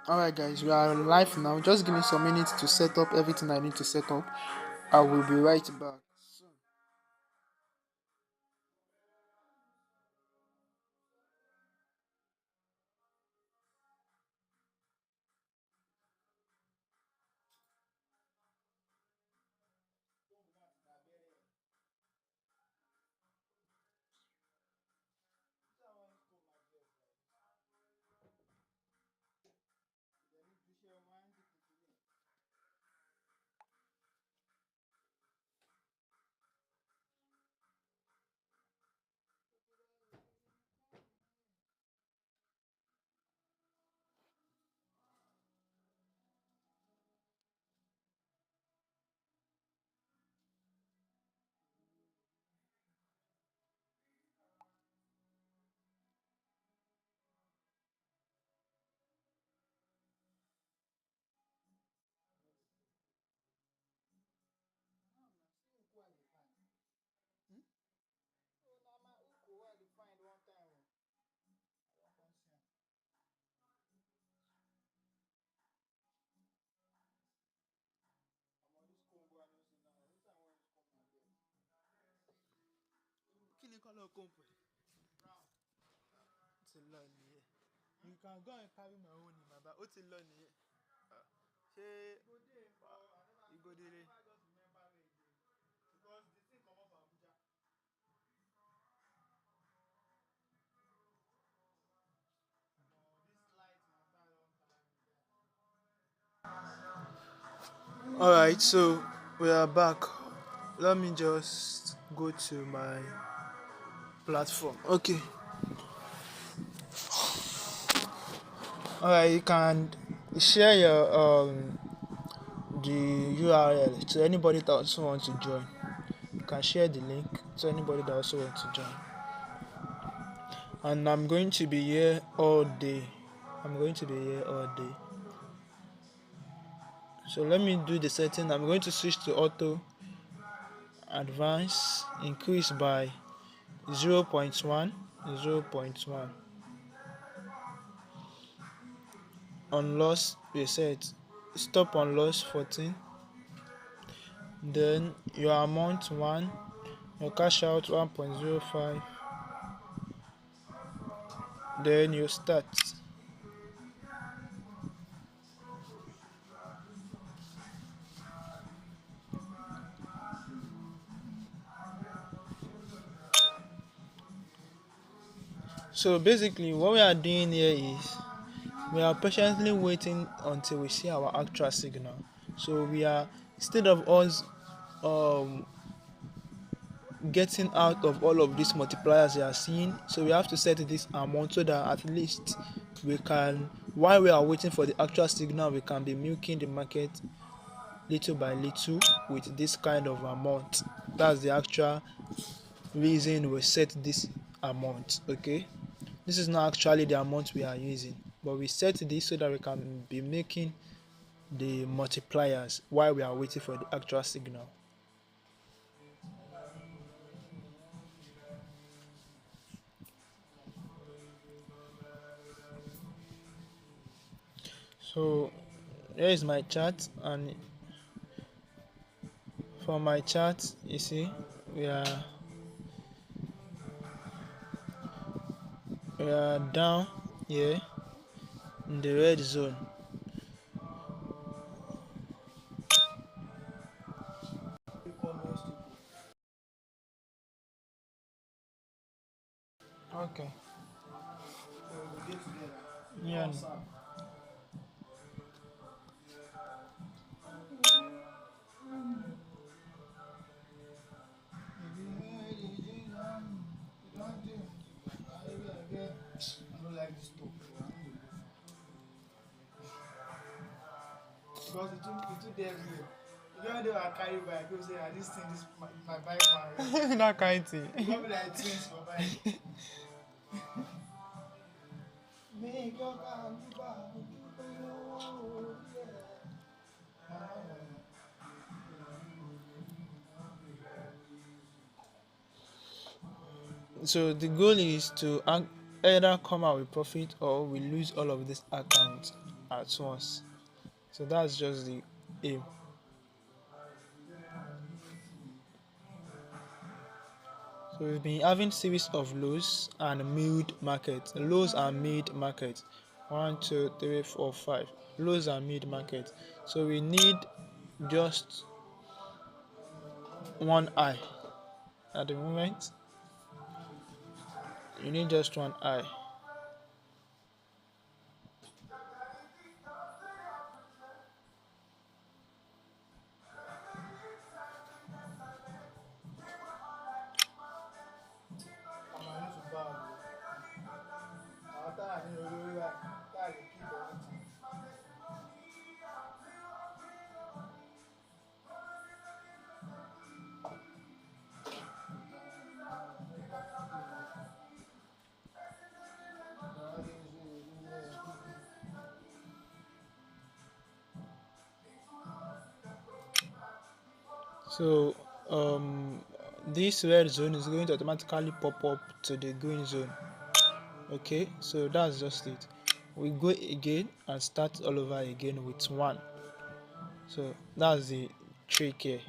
Alright guys, we are live now. Just give me some minutes to set up everything I need to set up. I will be right back. Kí ni colour compo? Ó ti lọ nìyẹn. You can go and carry my own in my bag. Ó ti lọ nìyẹn. Ṣé Igodere? Alright, so we are back. Let me just go to my platform. Okay. Alright, you can share your the URL to anybody that also wants to join. You can share the link to anybody that also wants to join. And I'm going to be here all day. So let me do the setting. I'm going to switch to auto, advance, increase by 0.1, on loss reset, stop on loss 14, then your amount 1, your cash out 1.05, then you start. So basically what we are doing here is we are patiently waiting until we see our actual signal. So we are, instead of us getting out of all of these multipliers you are seeing, so we have to set this amount so that at least we can, while we are waiting for the actual signal, we can be milking the market little by little with this kind of amount. That's the actual reason we set this amount. Okay, this is not actually the amount we are using, but we set this so that we can be making the multipliers while we are waiting for the actual signal. So here is my chart, and for my chart you see we are down here in the red zone. Okay. Yeah. Because it took them here. Even though I carry bike, people say, this thing, this my bike man. That kind of thing. You got me like twins for bike. Make your car move back. So the goal is to either come out with profit or we lose all of these accounts. at once. So that's just the aim. So we've been having series of lows and mid market, lows and mid market. 1, 2, 3, 4, 5 lows and mid market. So we need just one eye at the moment. You need just one eye. So this red zone is going to automatically pop up to the green zone. Okay, so that's just it. We go again and start all over again with 1. So that's the trick here.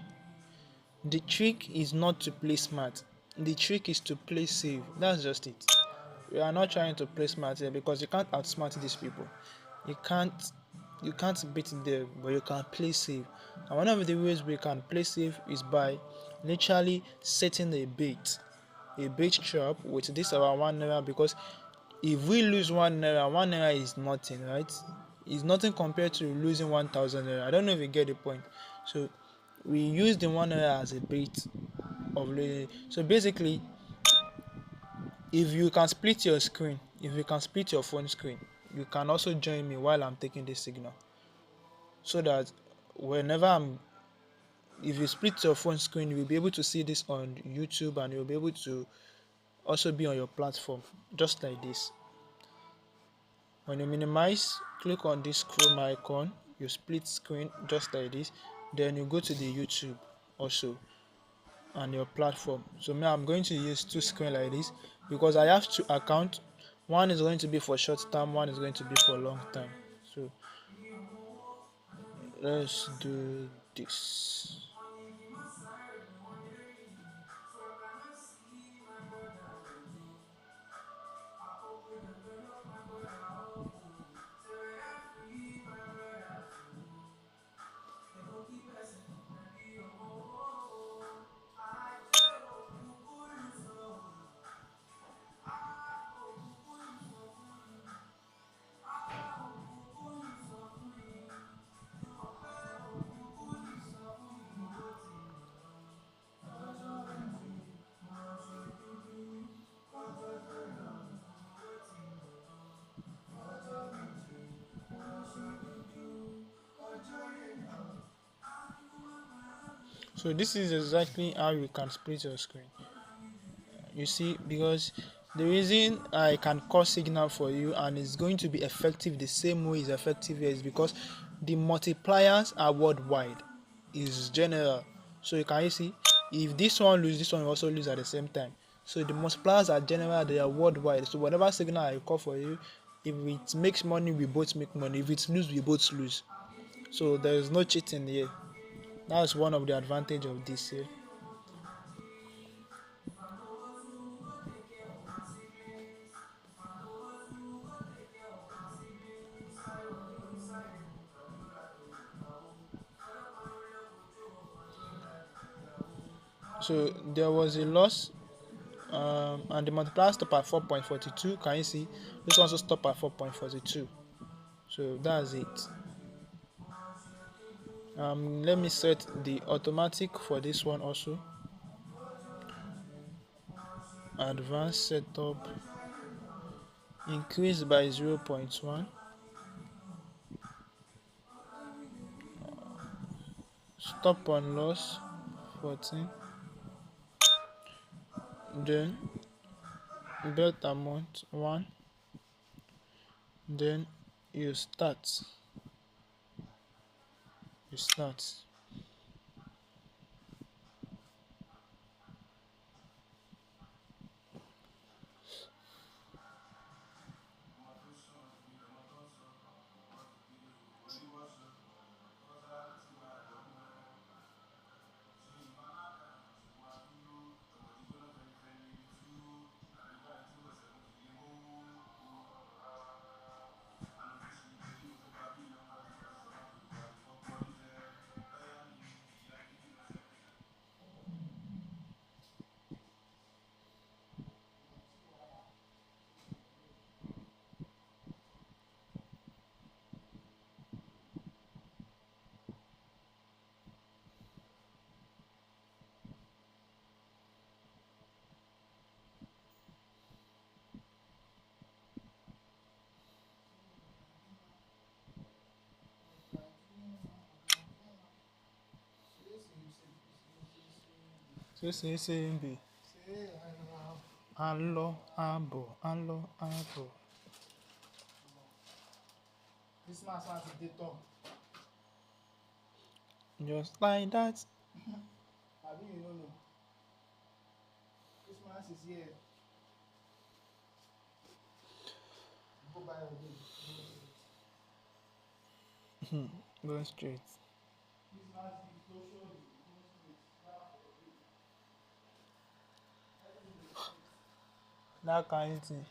The trick is not to play smart. The trick is to play safe. That's just it. We are not trying to play smart here because you can't outsmart these people. You can't beat them, but you can play safe. And one of the ways we can play safe is by literally setting a bait trap with this our 1 naira, because if we lose 1 naira, 1 naira is nothing, right? It's nothing compared to losing 1,000 naira. I don't know if you get the point. So we use the 1 naira as a bait of losing. So basically, if you can split your screen, if you can split your phone screen, you can also join me while I'm taking this signal, so that whenever I'm if you split your phone screen, you'll be able to see this on YouTube, and you'll be able to also be on your platform just like this. When you minimize, click on this Chrome icon, you split screen just like this, then you go to the YouTube also and your platform. So now I'm going to use 2 screen like this because I have 2 accounts. One is going to be for short term, one is going to be for long term. So let's do this. So this is exactly how you can split your screen. You see, because the reason I can call signal for you and it's going to be effective the same way it's effective here is because the multipliers are worldwide, is general. So you can see if this one lose, this one will also lose at the same time. So the multipliers are general, they are worldwide. So whatever signal I call for you, if it makes money, we both make money. If it lose, we both lose. So there is no cheating here. That's one of the advantage of this here. So there was a loss, and the multiplier stop at 4.42. Can you see? This also stop at 4.42. So that's it. Let me set the automatic for this one also. Advanced setup, increase by 0.1. Stop on loss 14. Then bet amount 1. Then you start. You start. So say be. Allo abo, allo abo. This man sounds a data. Just like that. I mean, you don't know. Christmas is here. Go buy your day. Go straight. Christmas is social. That kind of thing.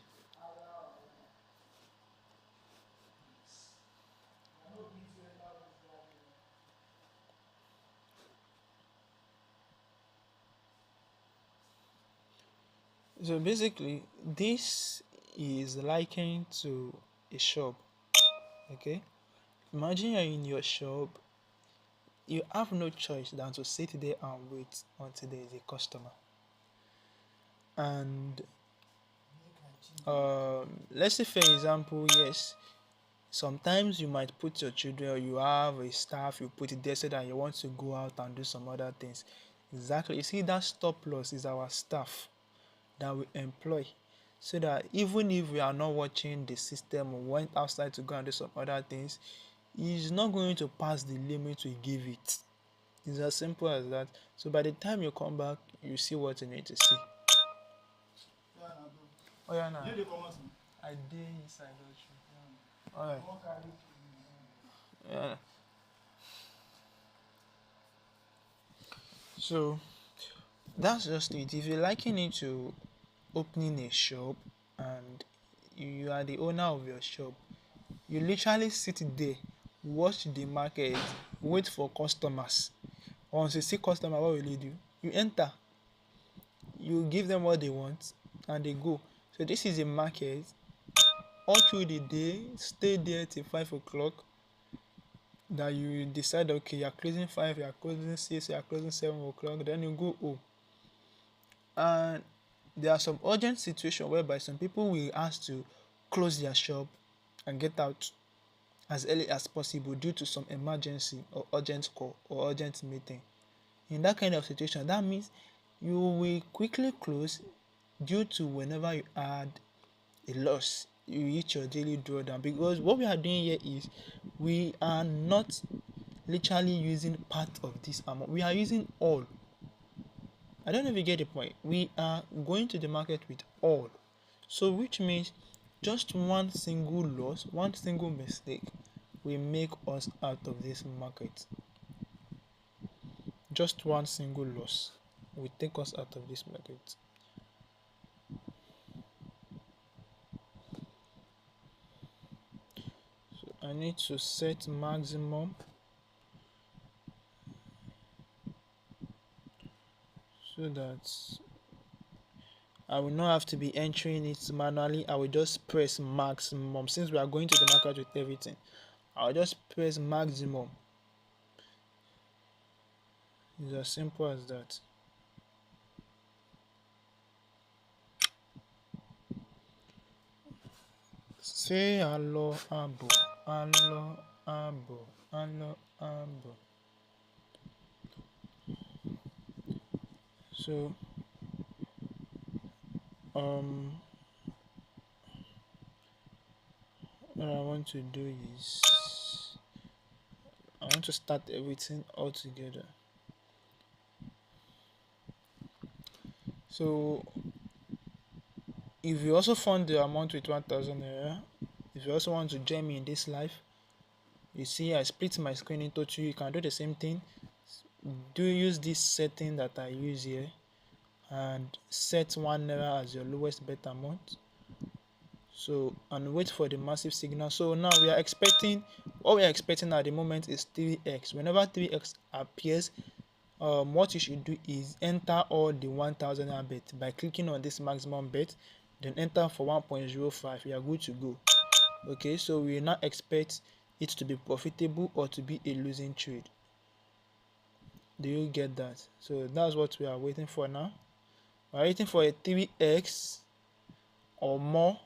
So basically, this is likened to a shop. Okay, imagine you're in your shop. You have no choice than to sit there and wait until there is a customer. And let's say, for example, yes, sometimes you might put your children or you have a staff, you put it there so that you want to go out and do some other things. Exactly. You see, that stop loss is our staff that we employ so that even if we are not watching the system or went outside to go and do some other things, it's not going to pass the limit we give it. It's as simple as that. So by the time you come back, you see what you need to see. Oh yeah, nah. I did inside. Alright. Yeah. So that's just it. If you're liking it to opening a shop and you are the owner of your shop, you literally sit there, watch the market, wait for customers. Once you see customer, what will you do? You enter, you give them what they want, and they go. So this is a market. All through the day, stay there till 5 o'clock. That you decide, okay, you're closing 5, you're closing 6, you're closing 7 o'clock. Then you go home. And there are some urgent situations whereby some people will ask to close their shop and get out as early as possible due to some emergency or urgent call or urgent meeting. In that kind of situation, that means you will quickly close due to whenever you add a loss, you reach your daily drawdown. Because what we are doing here is we are not literally using part of this amount, we are using all. I don't know if you get the point. We are going to the market with all. So which means just one single loss, one single mistake will make us out of this market. Just one single loss will take us out of this market. So I need to set maximum so that I will not have to be entering it manually. I will just press maximum. Since we are going to the market with everything, I'll just press maximum. It's as simple as that. Say hello, abo, hello, abo, hello, abo. So, what I want to do is I want to start everything all together. So, if you also fund the amount with 1,000 naira, if you also want to join me in this life, you see I split my screen into two. You can do the same thing. Do use this setting that I use here and set 1 naira as your lowest bet amount. So and wait for the massive signal. So now we are expecting, what we are expecting at the moment is 3x. Whenever 3x appears, what you should do is enter all the 1,000 bet by clicking on this maximum bet, then enter for 1.05. You are good to go. Okay, so we will not expect it to be profitable or to be a losing trade. Do you get that? So that's what we are waiting for now. We are waiting for a 3x or more,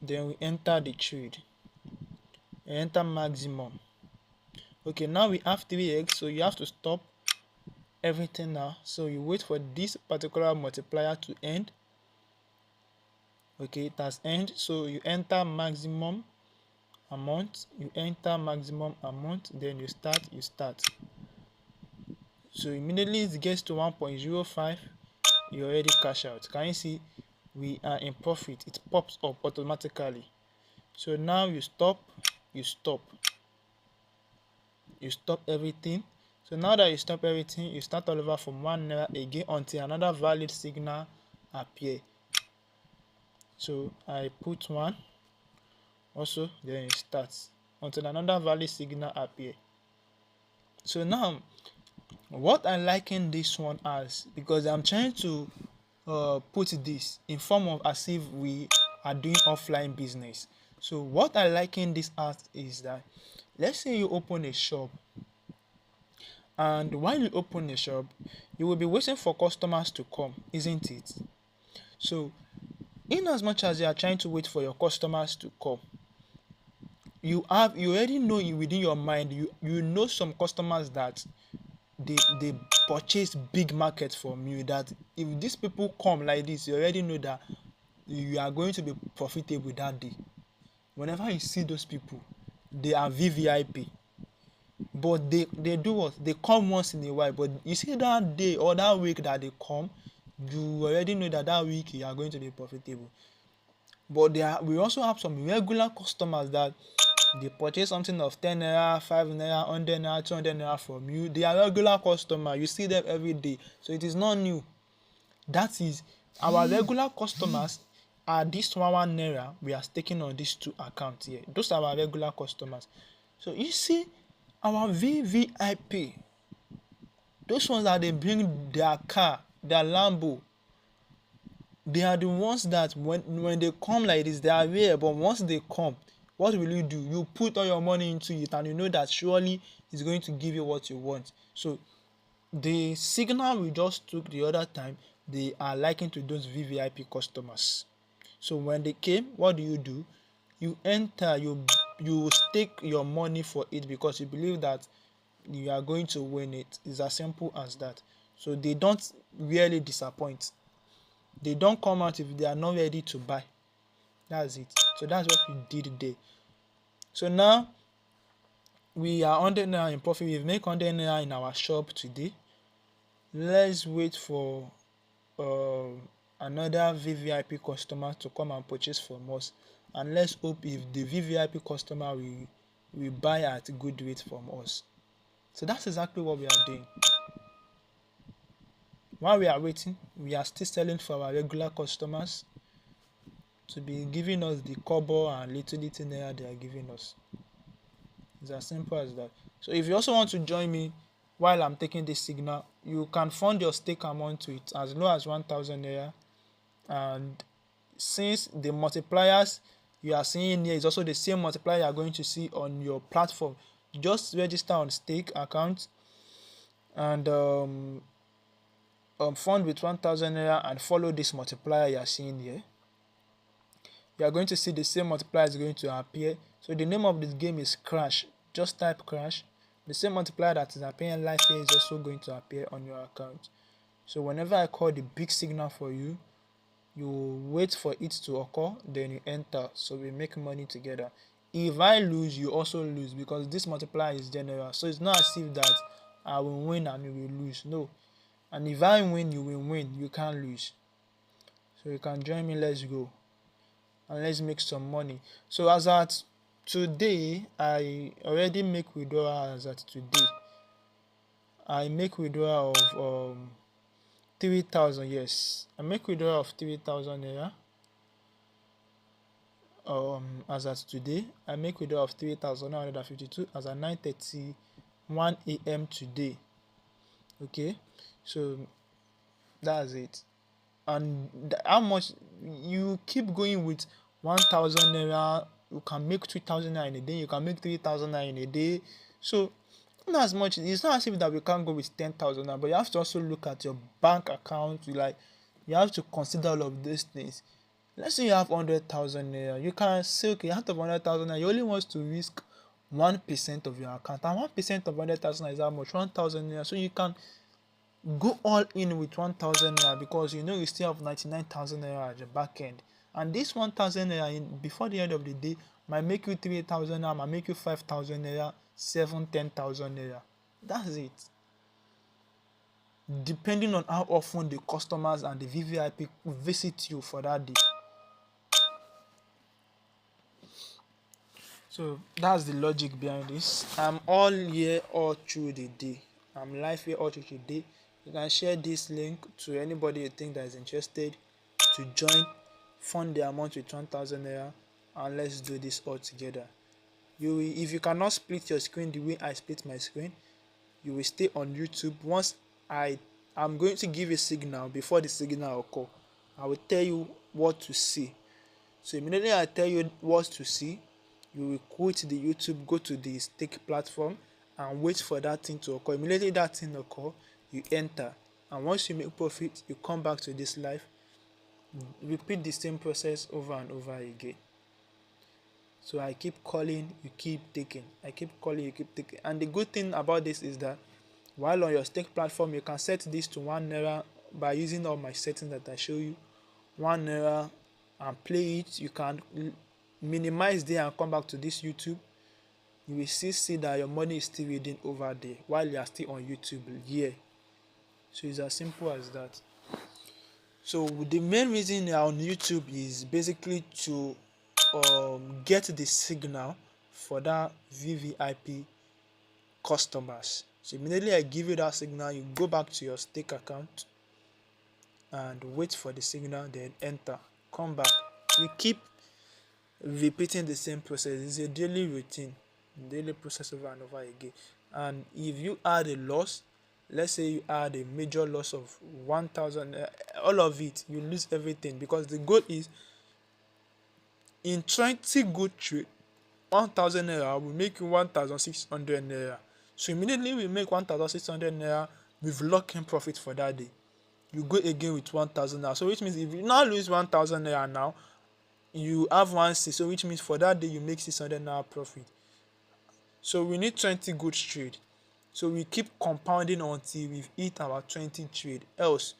then we enter the trade, enter maximum. Okay, now we have 3x, so you have to stop everything now. So you wait for this particular multiplier to end. Okay, it has end. So you enter maximum amount, then you start. So immediately it gets to 1.05, you already cash out. Can you see we are in profit? It pops up automatically. So now you stop everything. So now that you stop everything, you start all over from 1 naira again until another valid signal appear. So I put 1 also, then it starts until another valid signal appear. So now what I liken this one as, because I'm trying to put this in form of as if we are doing offline business. So what I liken this as is that, let's say you open a shop, and while you open a shop, you will be waiting for customers to come, isn't it? So in as much as you are trying to wait for your customers to come, you already know within your mind, you know some customers that they purchase big market from you, that if these people come like this, you already know that you are going to be profitable that day. Whenever you see those people, they are VVIP, but they do what? They come once in a while, but you see that day or that week that they come, you already know that that week you are going to be profitable. But we also have some regular customers that they purchase something of 10 naira, 5 naira, 100 naira, 200 naira from you. They are regular customer, you see them every day, so it is not new. That is, our regular customers are this 1 naira we are staking on these 2 accounts here. Those are our regular customers. So you see our VVIP, those ones that they bring their car, their Lambo, they are the ones that when they come like this, they are rare, but once they come, what will you do? You put all your money into it, and you know that surely it's going to give you what you want. So the signal we just took the other time, they are likened to those VVIP customers. So when they came, what do? You enter, you stake your money for it because you believe that you are going to win it. It's as simple as that. So they don't really disappoint. They don't come out if they are not ready to buy. That's it. So that's what we did there. So now we are 100 naira in profit. We've made 100 naira in our shop today. Let's wait for another VVIP customer to come and purchase from us, and let's hope if the VVIP customer will buy at a good rate from us. So that's exactly what we are doing. While we are waiting, we are still selling for our regular customers to be giving us the kobo and little naira they are giving us. It's as simple as that. So if you also want to join me while I'm taking this signal, you can fund your stake amount to it as low as 1,000 naira. And since the multipliers you are seeing here is also the same multiplier you are going to see on your platform, just register on stake account and fund with 1,000 naira and follow this multiplier you are seeing here. You are going to see the same multiplier is going to appear. So the name of this game is Crash. Just type Crash. The same multiplier that is appearing live here is also going to appear on your account. So whenever I call the big signal for you, you wait for it to occur, then you enter. So we make money together. If I lose, you also lose, because this multiplier is general. So it's not as if that I will win and you will lose. No. And if I win, you will win. You can't lose. So you can join me. Let's go. And let's make some money. So as at today, I already make withdrawal. As at today, I make withdrawal of 3,000. Yes, I make withdrawal of 3,000 naira. As at today, I make withdrawal of 3,952 as at 9:31 a.m. today. Okay, so that's it. And how much you keep going with 1,000 naira, you can make 2,000 naira in a day, you can make 3,000 naira in a day. So not as much. It's not as if that we can't go with 10,000 naira, but you have to also look at your bank account. You have to consider all of these things. Let's say you have 100,000 naira, you can say, okay, out of 100,000 naira, you only want to risk 1% of your account, and 1% of 100,000 is how much? 1,000 naira. So you can go all in with 1,000 naira, because you know you still have 99,000 naira at the back end, and this 1,000 naira before the end of the day might make you 3,000 naira, might make you 5,000 naira, 10,000 naira. That's it, depending on how often the customers and the VVIP visit you for that day. So that's the logic behind this. I'm all here all through the day. I'm live here all through the day. You can share this link to anybody you think that is interested to join, fund the amount with 1,000 naira, and let's do this all together. If you cannot split your screen the way I split my screen, you will stay on YouTube. Once I'm going to give a signal. Before the signal occur, I will tell you what to see. So immediately I tell you what to see, you will quit the YouTube, go to the stake platform and wait for that thing to occur. Immediately that thing occur, you enter, and once you make profit, you come back to this live, repeat the same process over and over again. So I keep calling, you keep taking, I keep calling, you keep taking. And the good thing about this is that while on your stake platform, you can set this to 1 naira by using all my settings that I show you. 1 naira, and play it. You can minimize there and come back to this YouTube. You will still see that your money is still reading over there while you are still on YouTube here. So it's as simple as that. So the main reason you're on YouTube is basically to get the signal for that VVIP customers. So immediately I give you that signal, you go back to your stake account and wait for the signal, then enter, come back. You keep repeating the same process. It's a daily routine, daily process over and over again. And if you add a loss, let's say you add a major loss of 1,000, all of it, you lose everything, because the goal is in 20 good trade, 1,000 naira will make you 1,600 naira. So immediately we make 1,600 naira, we've locked in profit for that day. You go again with 1,000 naira. So which means if you now lose 1,000 naira now, you have 1,600, so which means for that day you make 600 naira profit. So we need 20 good trade. So we keep compounding until we've hit our 20 trade. Else,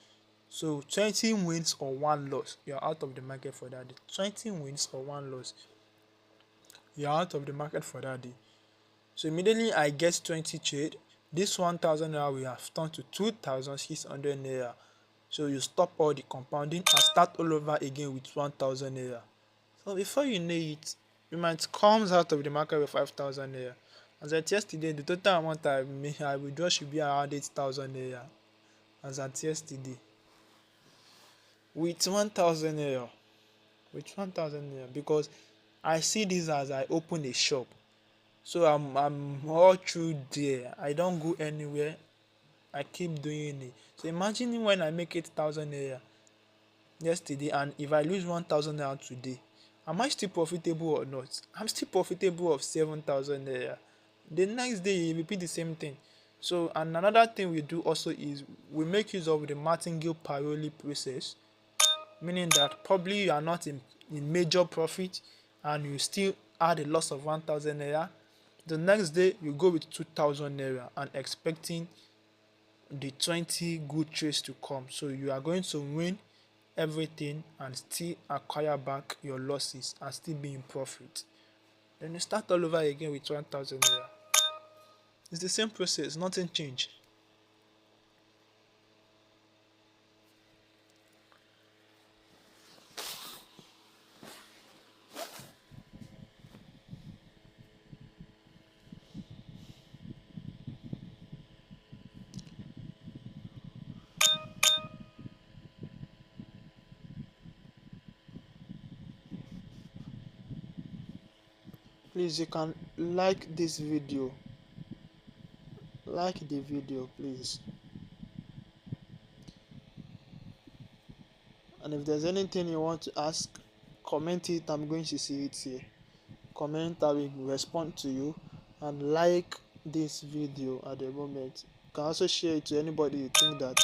so 20 wins or 1 loss, you're out of the market for that day. 20 wins or 1 loss, you're out of the market for that day. So immediately I get 20 trade, this 1,000 naira we have turned to 2,600 naira. So you stop all the compounding and start all over again with 1,000 naira. So before you know it, you might come out of the market with 5,000 naira. As at yesterday, the total amount I withdraw should be around 8,000 naira. As at yesterday, with 1,000 naira, because I see this as I open a shop. So I'm all through there. I don't go anywhere. I keep doing it. So imagine when I make 8,000 naira yesterday, and if I lose 1,000 naira today, am I still profitable or not? I'm still profitable of 7,000 naira. The next day you repeat the same thing. So, and another thing we do also is we make use of the martingale paroli process, meaning that probably you are not in major profit and you still add a loss of 1,000 naira. The next day you go with 2,000 naira and expecting the 20 good trades to come. So you are going to win everything and still acquire back your losses and still be in profit. Then you start all over again with 1,000 naira. It's the same process, nothing changed. Please, you can like this video. Like the video, please. And if there's anything you want to ask, comment it. I'm going to see it here. Comment, I will respond to you. And like this video at the moment. You can also share it to anybody you think that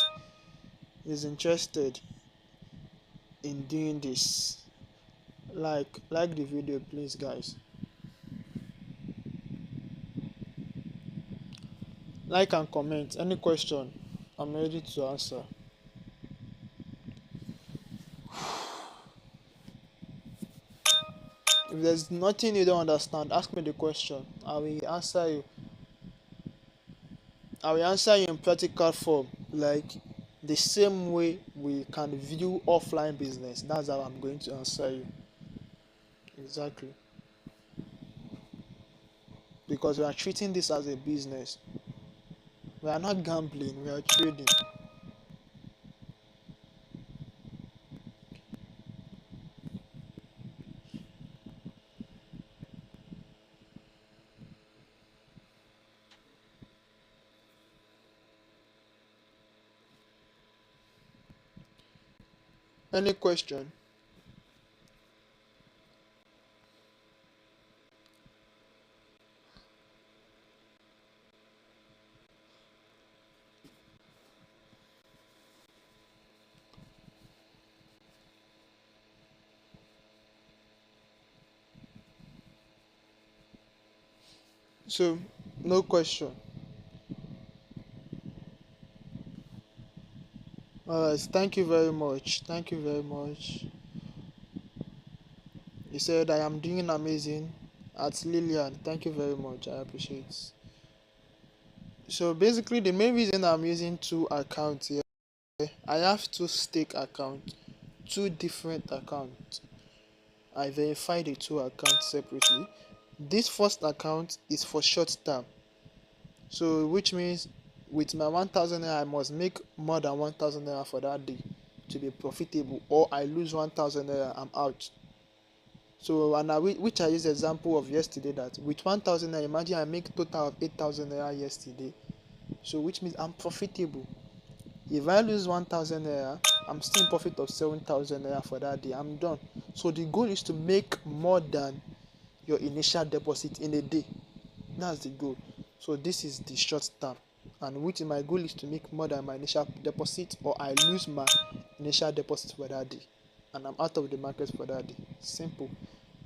is interested in doing this. Like the video, please, guys. Like and comment. Any question? I'm ready to answer. If there's nothing you don't understand, ask me the question. I will answer you in practical form, like the same way we can view offline business. That's how I'm going to answer you. Exactly. Because we are treating this as a business. We are not gambling, we are trading. Any question? So, no question. Alright, thank you very much. Thank you very much. You said I am doing amazing at Lillian. Thank you very much. I appreciate. So basically the main reason I'm using two accounts here, I have two stake accounts, two different accounts. I verify the two accounts separately. This first account is for short term. So which means with my 1000 naira I must make more than 1000 naira for that day to be profitable, or I lose 1000 naira, I'm out. So and which I used example of yesterday, that with 1000 naira, imagine I make total of 8000 naira yesterday. So which means I'm profitable. If I lose 1000 naira, I'm still in profit of 7000 naira for that day. I'm done. So the goal is to make more than your initial deposit in a day. That's the goal. So this is the short term, and which my goal is to make more than my initial deposit, or I lose my initial deposit for that day and I'm out of the market for that day. Simple.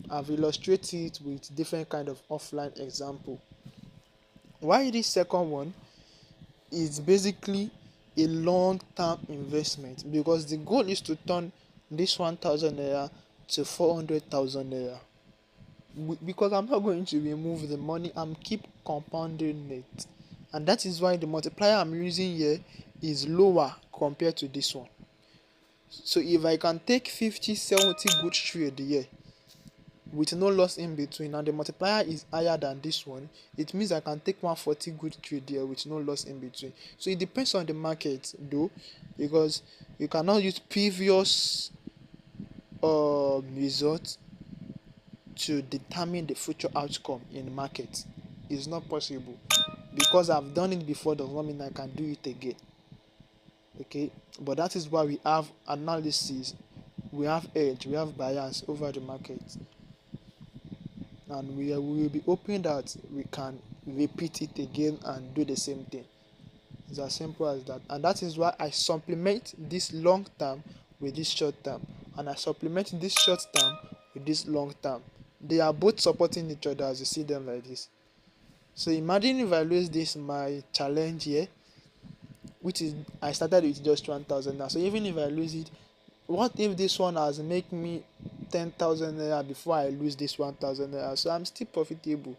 I've illustrated it with different kind of offline example. Why this second one is basically a long-term investment, because the goal is to turn this 1000 naira to 400,000 naira. Because I'm not going to remove the money, I'm keep compounding it, and that is why the multiplier I'm using here is lower compared to this one. So if I can take 50-70 good trade here with no loss in between, and the multiplier is higher than this one, it means I can take 140 good trade here with no loss in between. So it depends on the market though, because you cannot use previous results to determine the future outcome in the market. It's not possible. Because I've done it before does not mean I can do it again. Okay, but that is why we have analysis, we have edge, we have bias over the market, and we will be hoping that we can repeat it again and do the same thing. It's as simple as that, and that is why I supplement this long term with this short term, and I supplement this short term with this long term. They are both supporting each other as you see them like this. So imagine if I lose this my challenge here, which is I started with just 1000 now. So even if I lose it, what if this one has make me 10,000 naira before I lose this 1000 naira? So I'm still profitable.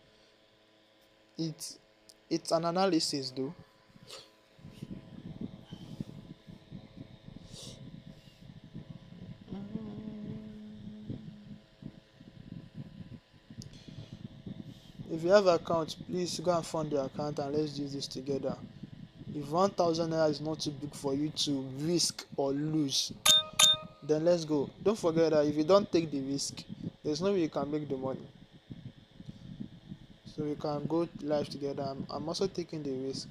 It's an analysis though. If you have account, please go and fund your account and let's do this together. If 1000 naira is not too big for you to risk or lose, then let's go. Don't forget that if you don't take the risk, there's no way you can make the money. So we can go live together. I'm also taking the risk.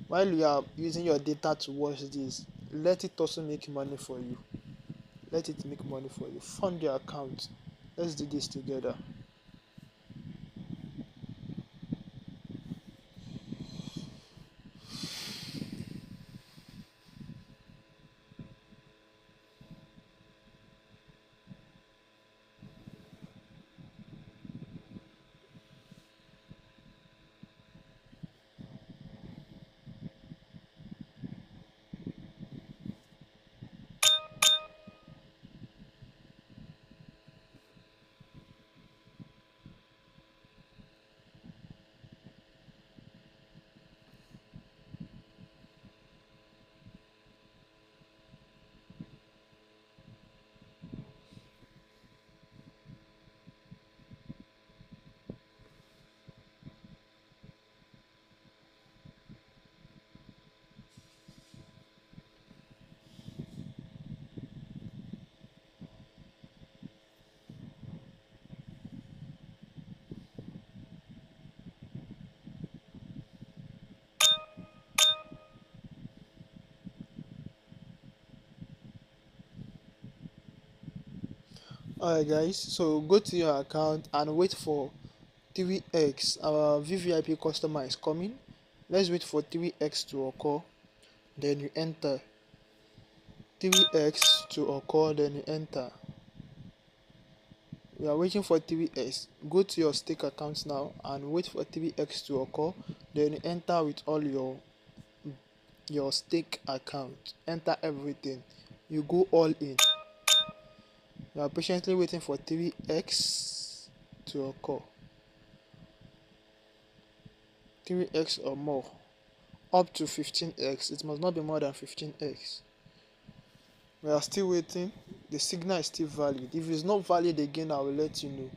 While you are using your data to watch this, let it also make money for you. Let it make money for you. Fund your account. Let's do this together. Alright guys, so go to your account and wait for 3x. Our VVIP customer is coming. Let's wait for 3x to occur, then you enter. 3x to occur, then you enter. We are waiting for 3x. Go to your stake account now and wait for 3x to occur, then you enter with all your stake account. Enter everything. You go all in. You are patiently waiting for 3x to occur. 3x or more. Up to 15x. It must not be more than 15x. We are still waiting. The signal is still valid. If it's not valid again, I will let you know.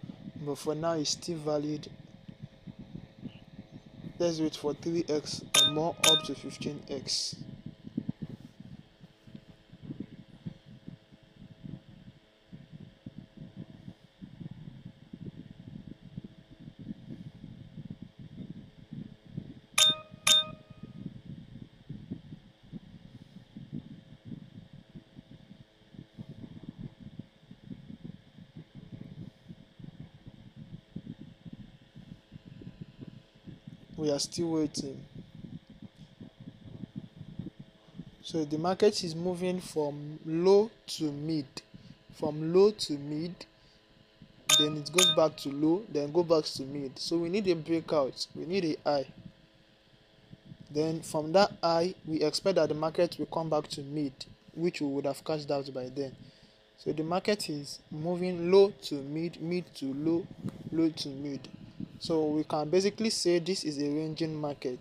But for now, it's still valid. Let's wait for 3x or more up to 15x. We are still waiting. So the market is moving from low to mid. From low to mid, then it goes back to low, then go back to mid. So we need a breakout. We need a high. Then from that high, we expect that the market will come back to mid, which we would have cashed out by then. So the market is moving low to mid, mid to low, low to mid. So we can basically say this is a ranging market.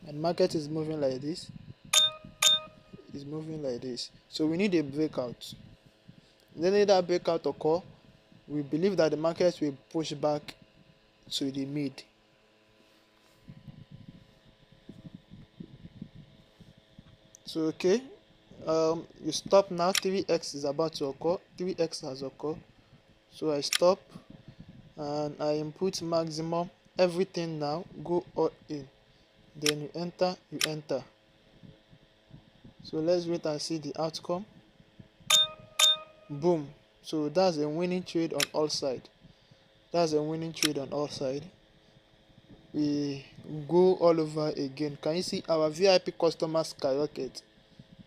And market is moving like this. Is moving like this. So we need a breakout. Then if that breakout occur, we believe that the market will push back to the mid. So okay, you stop now. 3x is about to occur. 3x has occurred. So I stop and I input maximum everything now. Go all in. Then you enter. So let's wait and see the outcome. Boom. So that's a winning trade on all sides. That's a winning trade on all sides. We go all over again. Can you see our VIP customers skyrocket?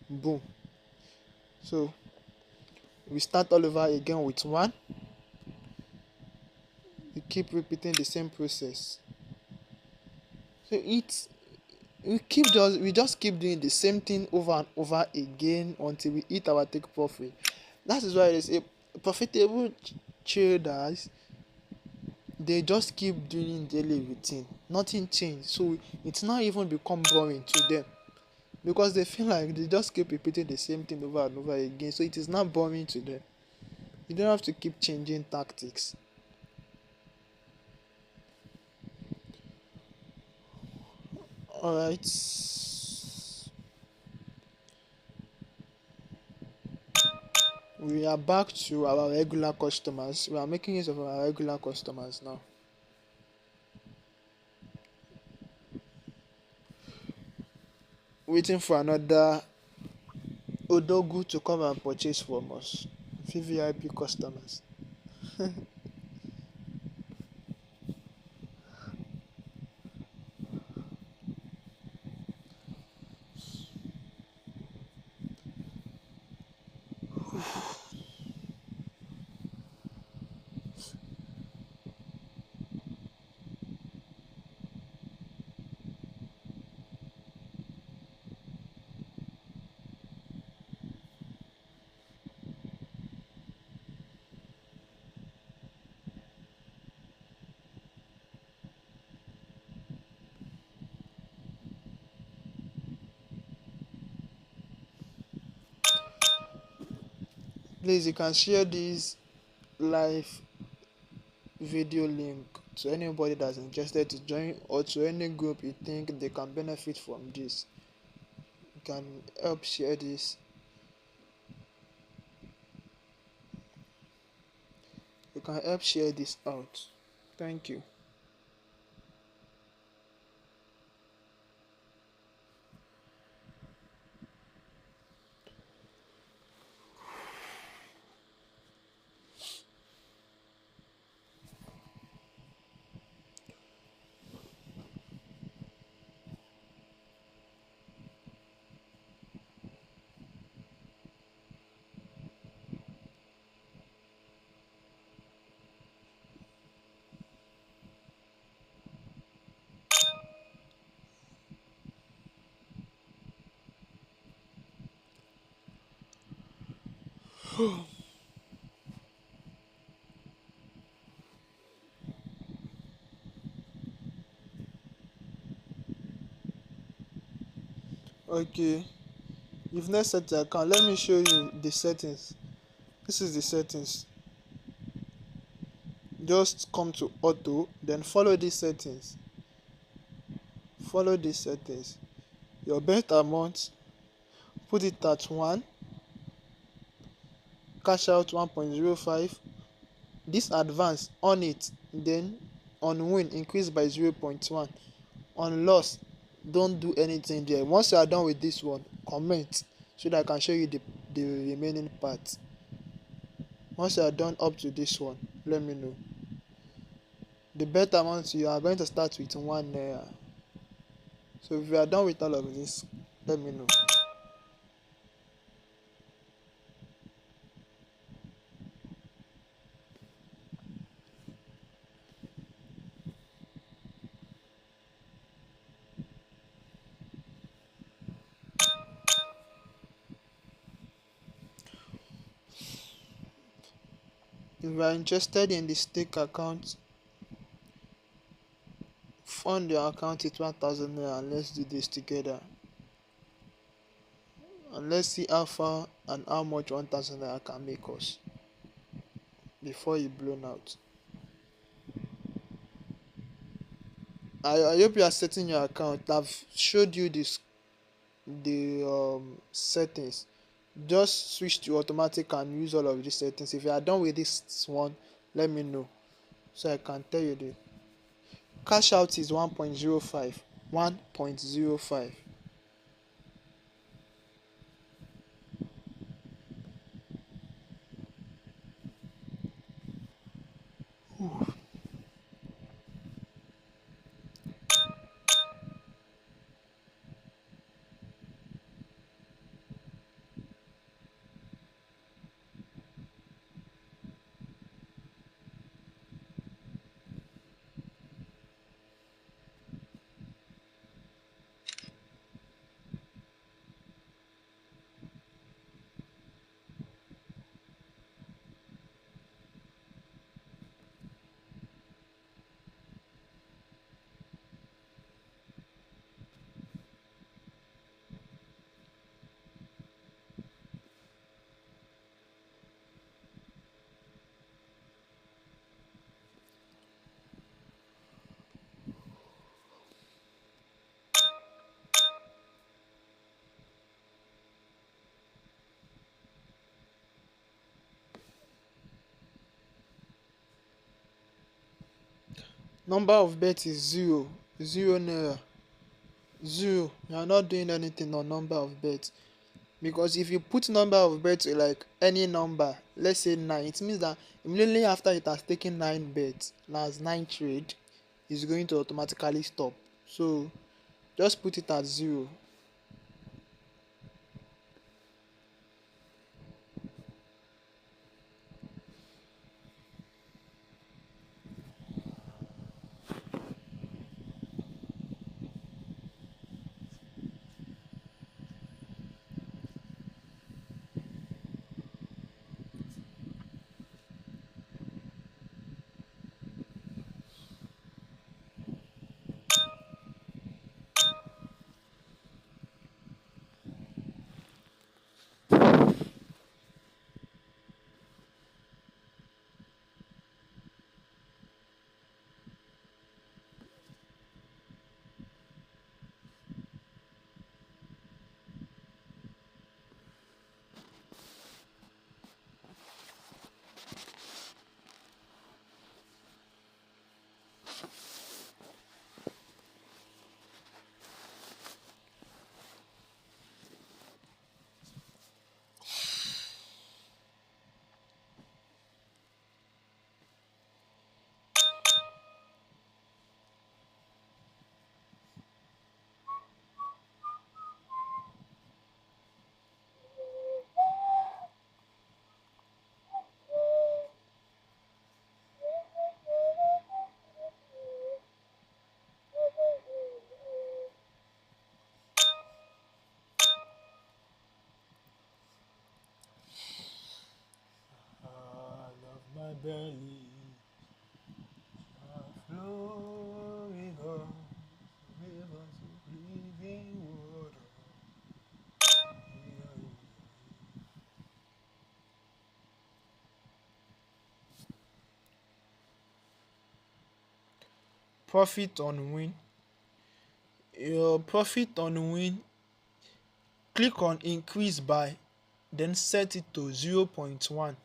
Boom. So we start all over again with one. We keep repeating the same process. So we just keep doing the same thing over and over again until we hit our take profit. That is why it's a profitable traders. They just keep doing daily routine. Nothing changed. So it's not even become boring to them, because they feel like they just keep repeating the same thing over and over again. So it is not boring to them. You don't have to keep changing tactics. Alright. We are back to our regular customers. We are making use of our regular customers now. Waiting for another Odogu to come and purchase from us. VVIP customers. Please, you can share this live video link to anybody that's interested to join, or to any group you think they can benefit from this. You can help share this. You can help share this out. Thank you. Okay, you've not set the account. Let me show you the settings. This is the settings. Just come to auto, then follow these settings. Follow these settings. Your bet amount, put it at 1, cash out 1.05. This advance on it, then on win increase by 0.1. On loss, don't do anything there. Once you are done with this one, comment so that I can show you the remaining part. Once you are done up to this one, let me know. The bet amount, you are going to start with 1 naira. So if you are done with all of this, let me know. If you are interested in the stake account, fund your account with 1,000 naira and let's do this together. And let's see how far and how much 1,000 naira can make us before you blown out. I hope you are setting your account. I've showed you the settings. Just switch to automatic and use all of these settings. If you are done with this one, let me know so I can tell you the cash out is 1.05. 1.05. Number of bets is 0. 0 naira. 0. You are not doing anything on number of bets. Because if you put number of bets like any number, let's say 9, it means that immediately after it has taken 9 bets, that's 9 trade, it's going to automatically stop. So just put it at 0. belly are flowing on rivers of living water. Profit on win. Your profit on win, click on increase by, then set it to 0.1.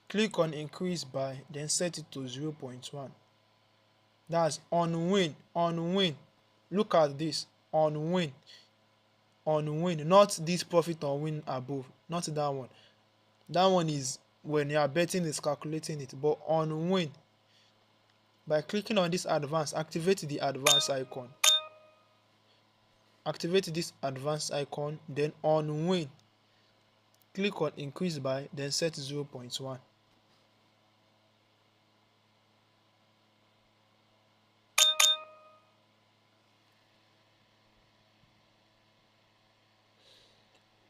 Click on increase by, then set it to 0.1. That's on win, on win. Look at this, on win, not this profit on win above, not that one. That one is when you are betting, is calculating it, but on win, by clicking on this advanced, activate the advanced icon. Activate this advanced icon, then on win, click on increase by, then set 0.1.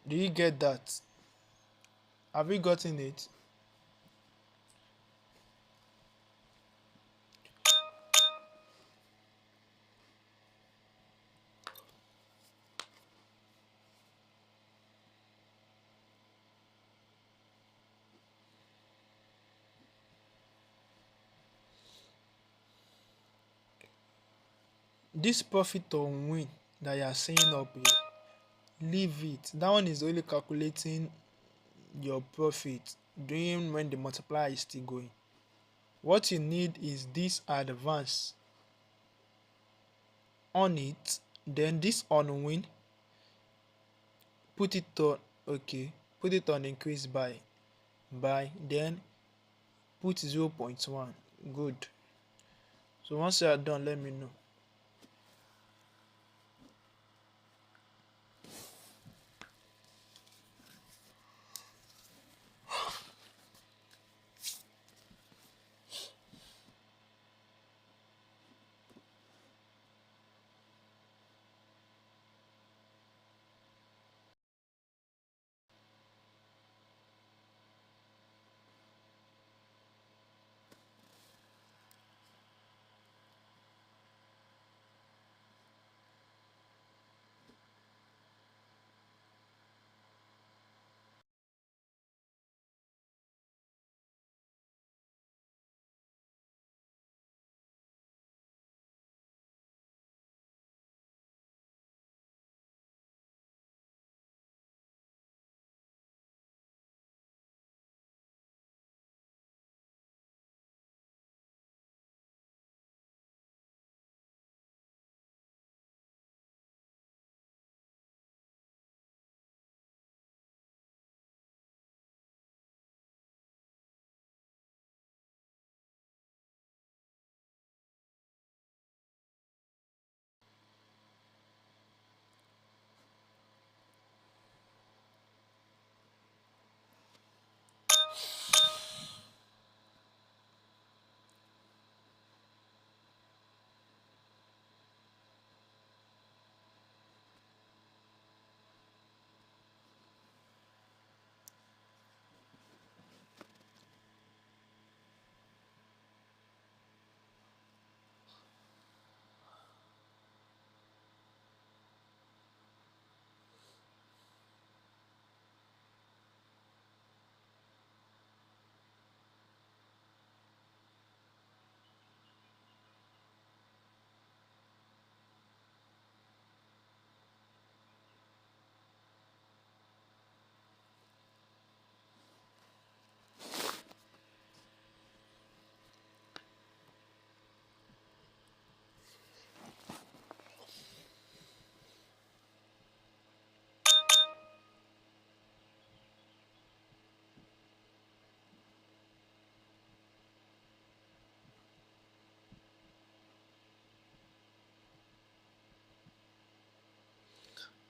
Do you get that? Have you gotten it? This profit on win that you are seeing up here, leave it. That one is only calculating your profit during when the multiplier is still going. What you need is this advance on it, then this on win, put it on, okay, put it on increase by, then put 0.1. Good. So once you are done, let me know.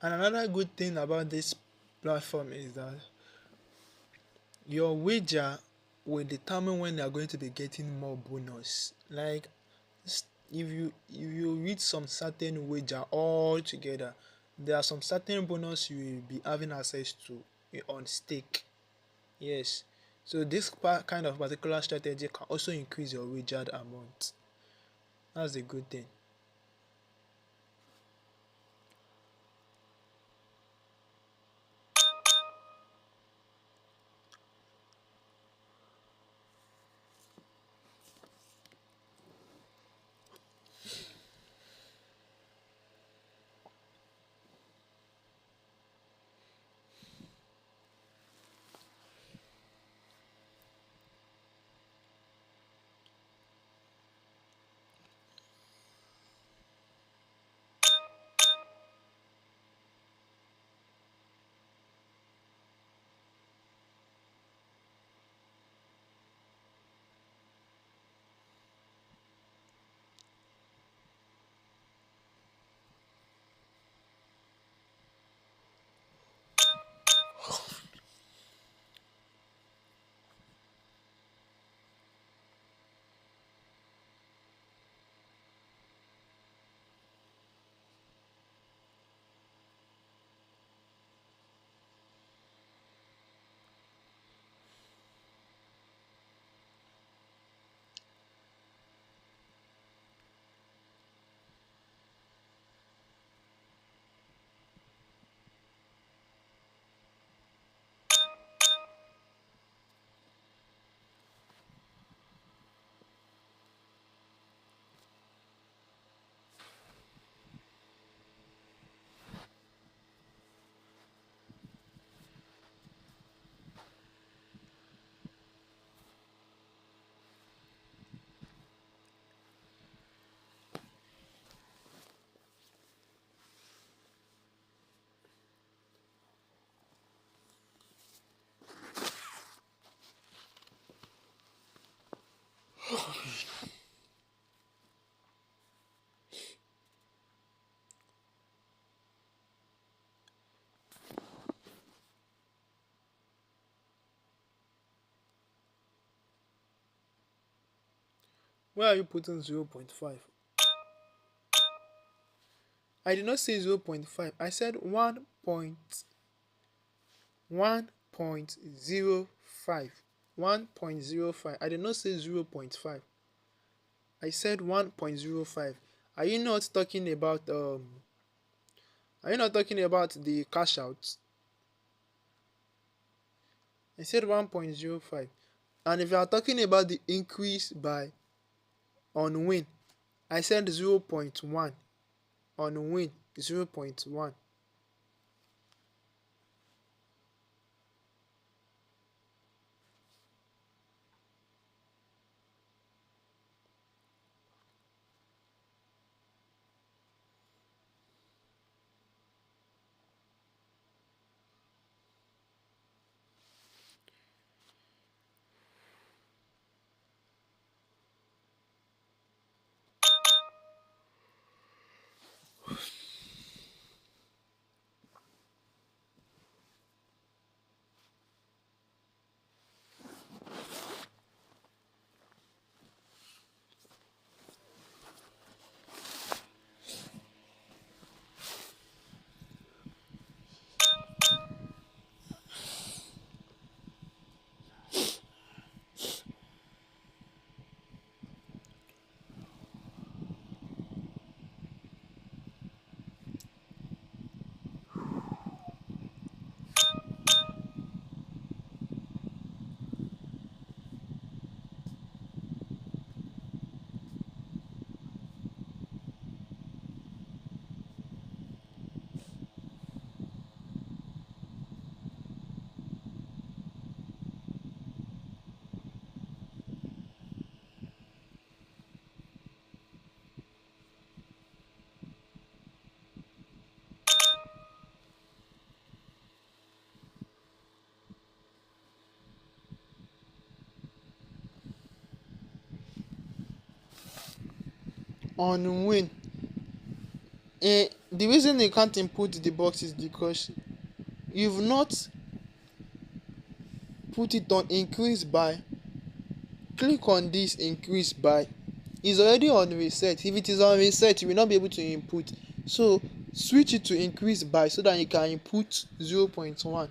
And another good thing about this platform is that your wager will determine when you are going to be getting more bonus. Like if you reach some certain wager all together, there are some certain bonus you will be having access to on stake. Yes. So this kind of particular strategy can also increase your wagered amount. That's a good thing. Where are you putting 0.5? I did not say 0.5. I said 1.05. 1.05. I did not say 0.5. I said 1.05. Are you not talking about are you not talking about the cash out? I said 1.05. And if you are talking about the increase by on win, I said 0.1. On win 0.1. On win. The reason you can't input the box is because you've not put it on increase by. Click on this increase by. It's already on reset. If it is on reset, you will not be able to input. So switch it to increase by so that you can input 0.1.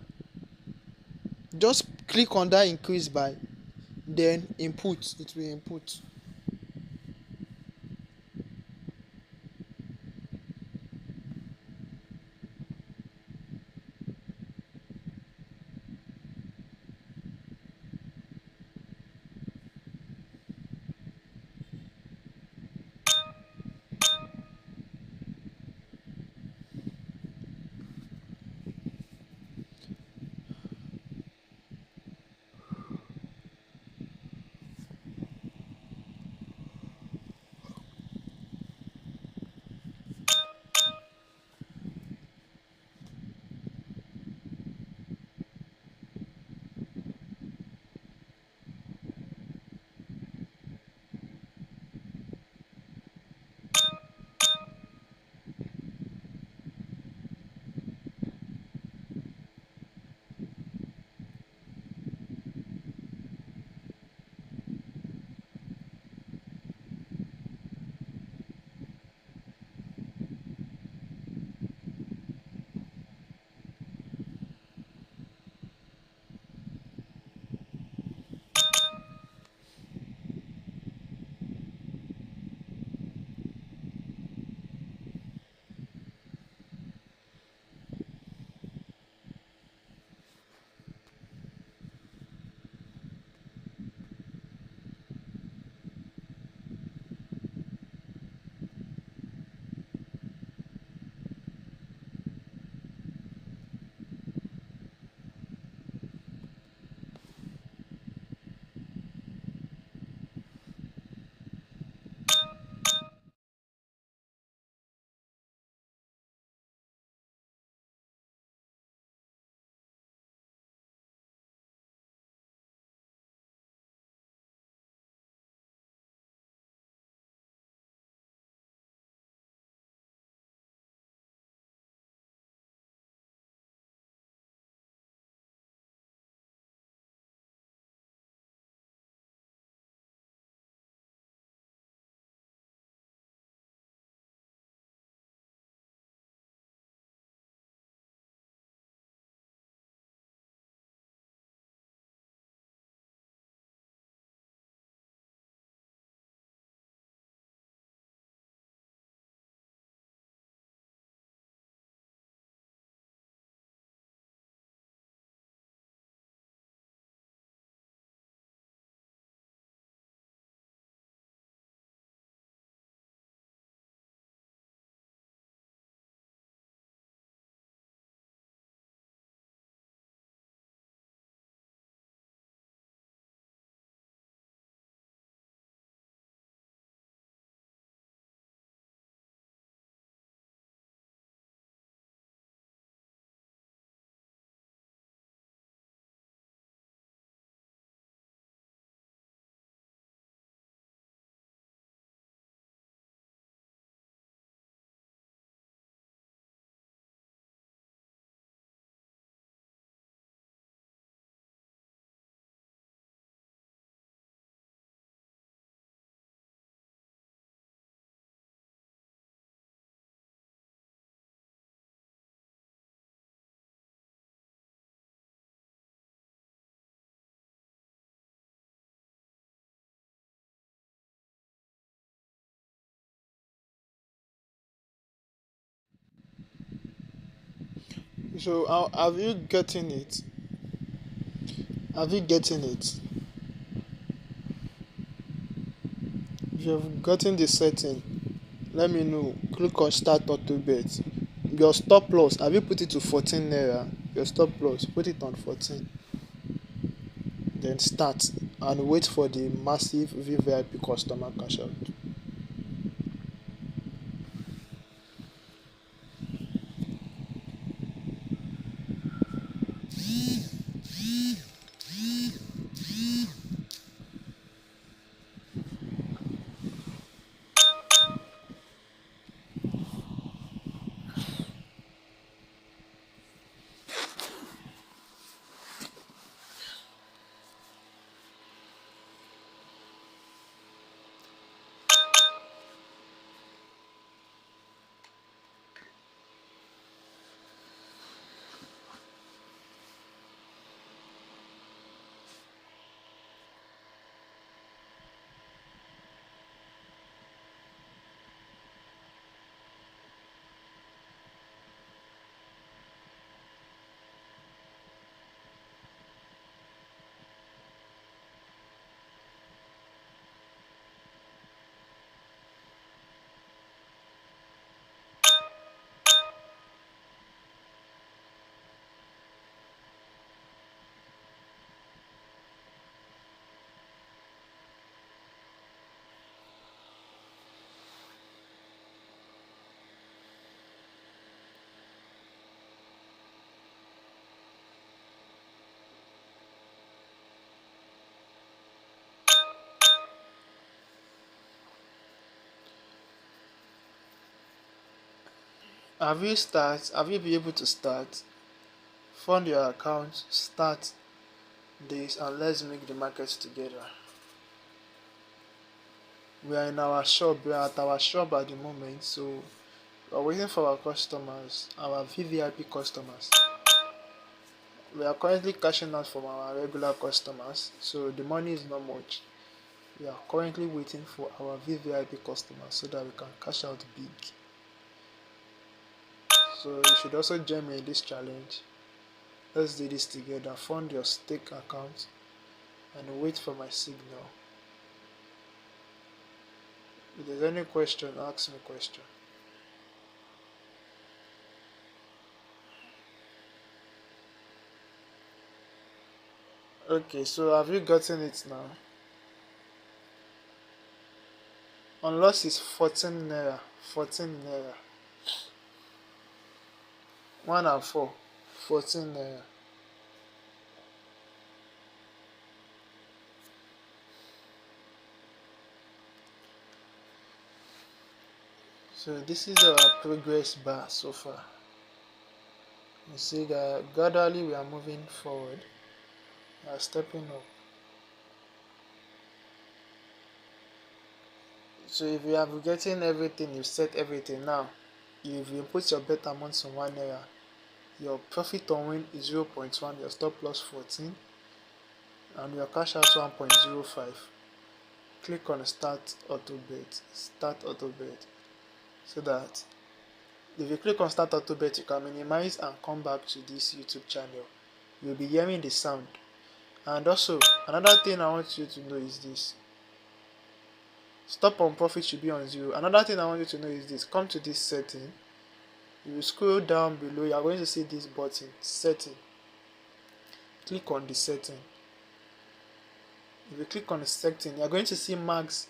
Just click on that increase by, then input, it will input. So have you getting it? Have you getting it? If you have gotten the setting, let me know. Click on start auto bet. Your stop loss, have you put it to 14 naira? Your stop loss, put it on 14. Then start and wait for the massive VVIP customer cash out. Have you been able to start? Fund your account, start this, and let's make the markets together. We are in our shop, we are at our shop at the moment, so we are waiting for our customers, our VVIP customers. We are currently cashing out from our regular customers, so the money is not much. We are currently waiting for our VVIP customers so that we can cash out big. So you should also join me in this challenge. Let's do this together. Fund your stake account and wait for my signal. If there's any question, ask me question. Okay, so have you gotten it now? Unless it's 14 naira. 14 naira. 1 and 4. 14 naira. So this is our progress bar so far. You see that gradually we are moving forward. We are stepping up. So if you have getting everything, you set everything now. If you put your bet amount on 1 naira, your profit on win is 0.1, your stop loss 14, and your cash out 1.05. Click on start auto bet. Start auto bet. So that if you click on start auto bet, you can minimize and come back to this YouTube channel. You'll be hearing the sound. And also, another thing I want you to know is this. Stop on profit should be on 0. Another thing I want you to know is this. Come to this setting. You will scroll down below. You are going to see this button, setting. Click on the setting. If you click on the setting, you are going to see max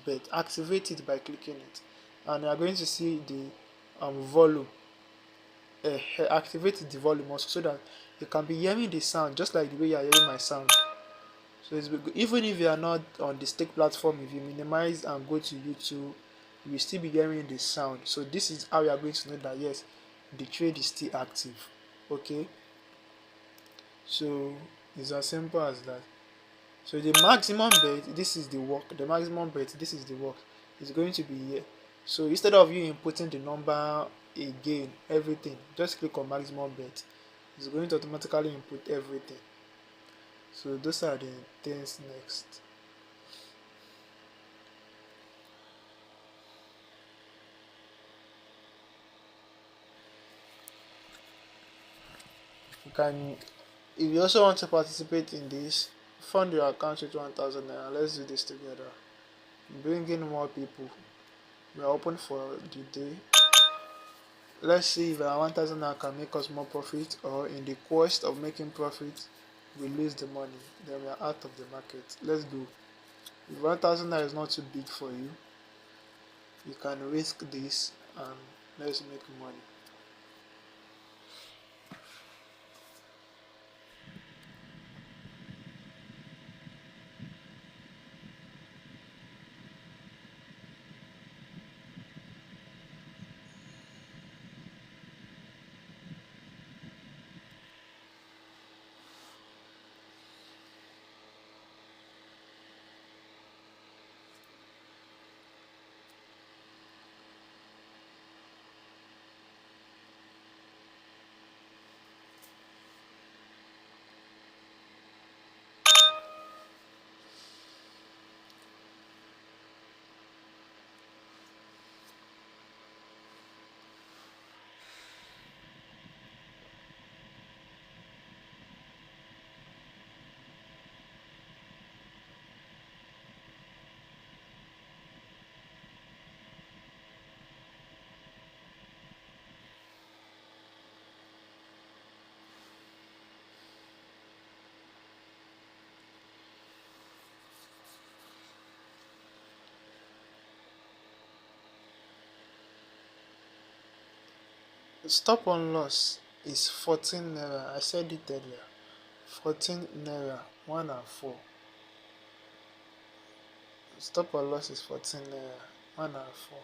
bet. Activate it by clicking it. And you are going to see the volume. Activate the volume also so that you can be hearing the sound just like the way you are hearing my sound. So even if you are not on the stake platform, if you minimize and go to YouTube, you will still be hearing the sound. So this is how you are going to know that yes, the trade is still active. Okay, so it's as simple as that. So the maximum bet, this is the work. The maximum bet, this is the work. It's going to be here. So instead of you inputting the number again, everything, just click on maximum bet. It's going to automatically input everything. So those are the things next. You can, if you also want to participate in this, fund your account with 1,000 naira. Let's do this together. Bring in more people. We are open for the day. Let's see if our 1,000 naira can make us more profit, or in the quest of making profit, we lose the money. Then we are out of the market. Let's go. If 1,000 naira is not too big for you, you can risk this and let's make money. The stop on loss is 14 naira. I said it earlier. 14 naira, 1 and 4. Stop on loss is 14 naira, 1 and 4.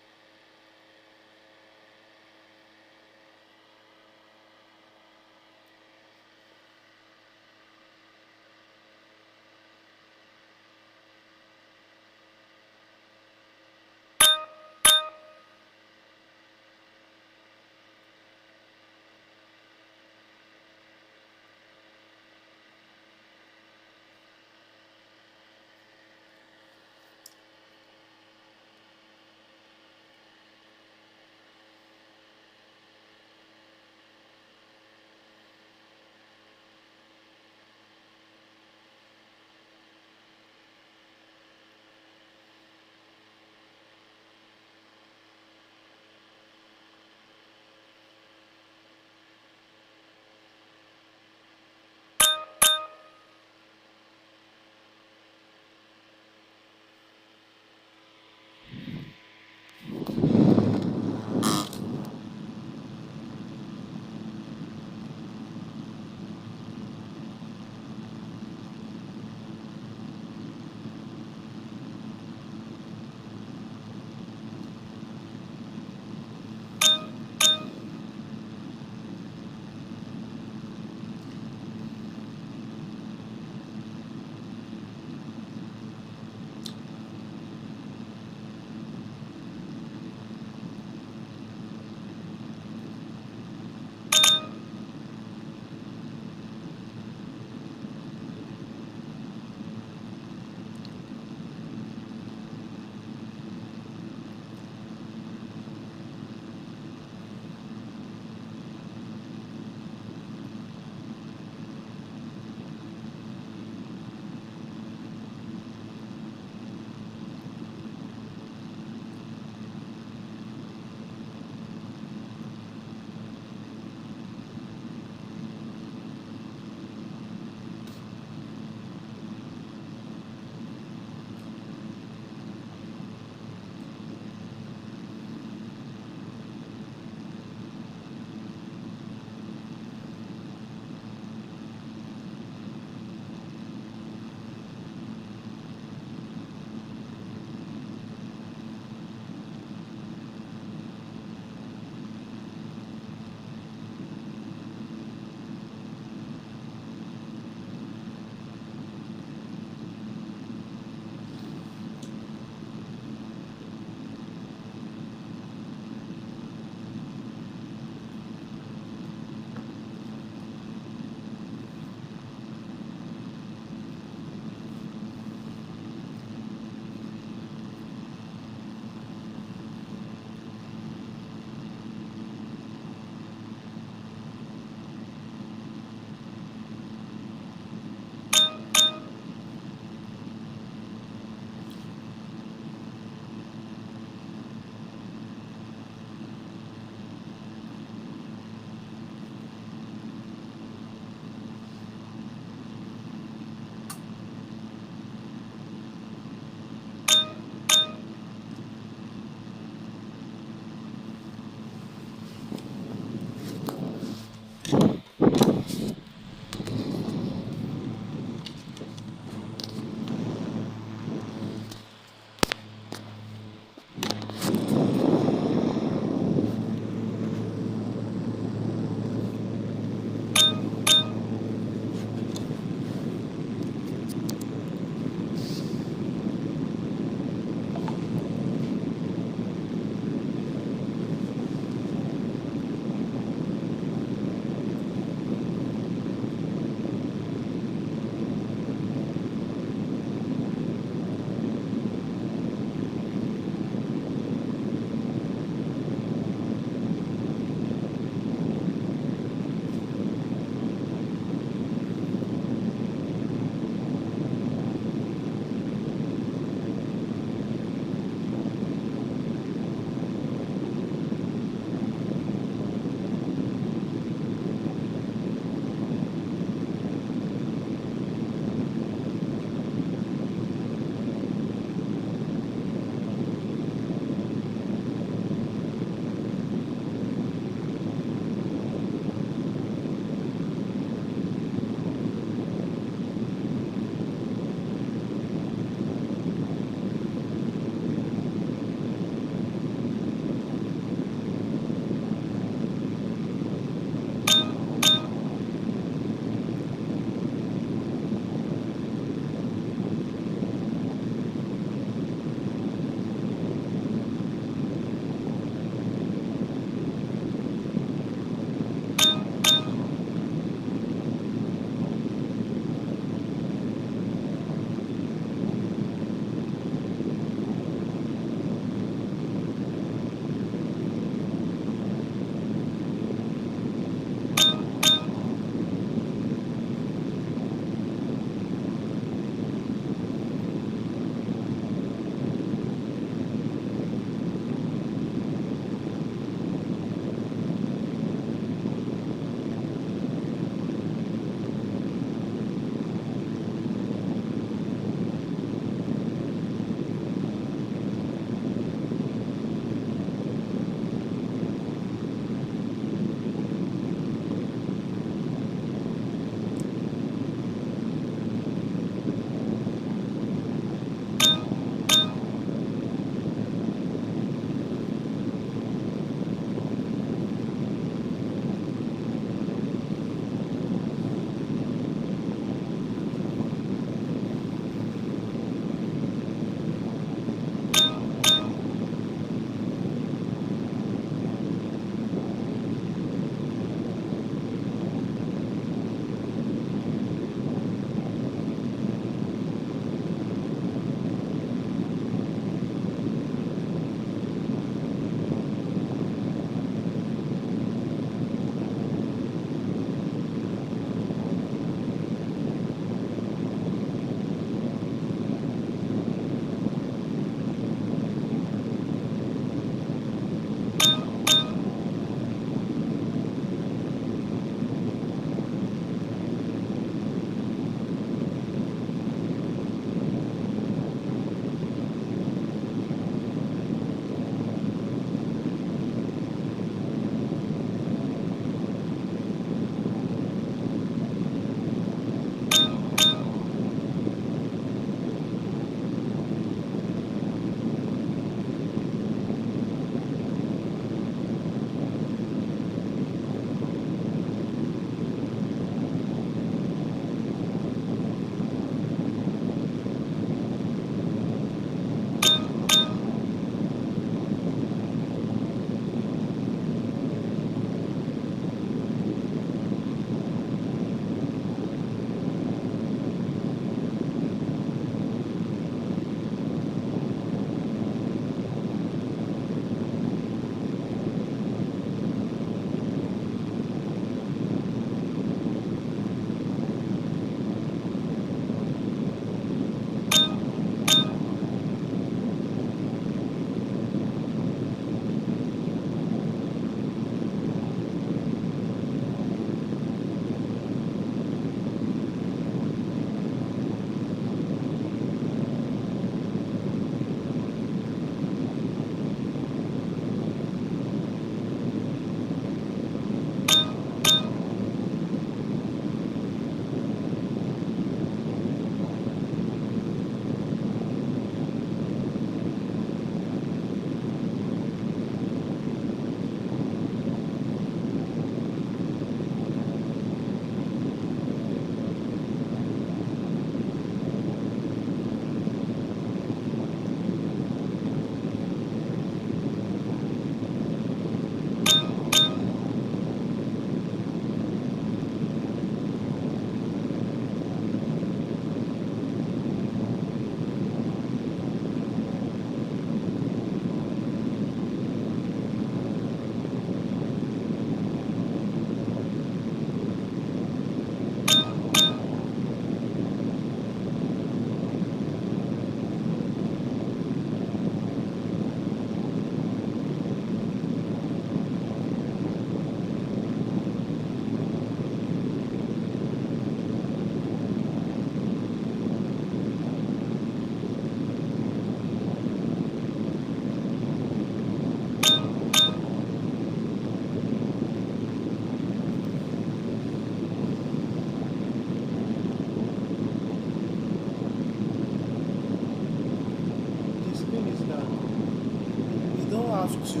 to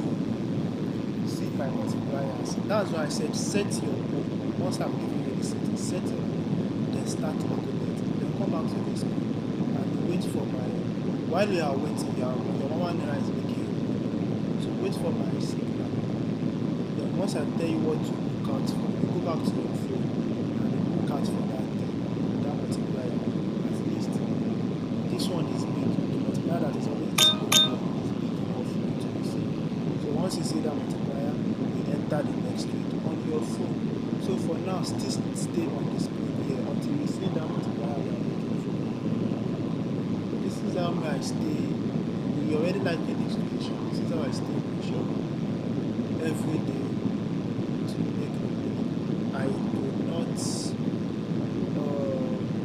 see my multipliers. That's why I said set your goal. Once I've given you the setting, set your goal, then start calculate. Then come back to this goal and wait for my. While you are waiting, your mama naira is making you. So wait for my signal. Then once I tell you what to look out for, you go back to your phone and look out for that thing, that multiplier. At least this one is big. The multiplier that is always displayed here is big enough for you to receive. So once you see that multiplier, you enter the next rate on your phone. So for now, still stay on the screen here until you see that multiplier we are looking for. This is how I stay. You already like the illustration. This is how I stay patient every day to make the money. I do not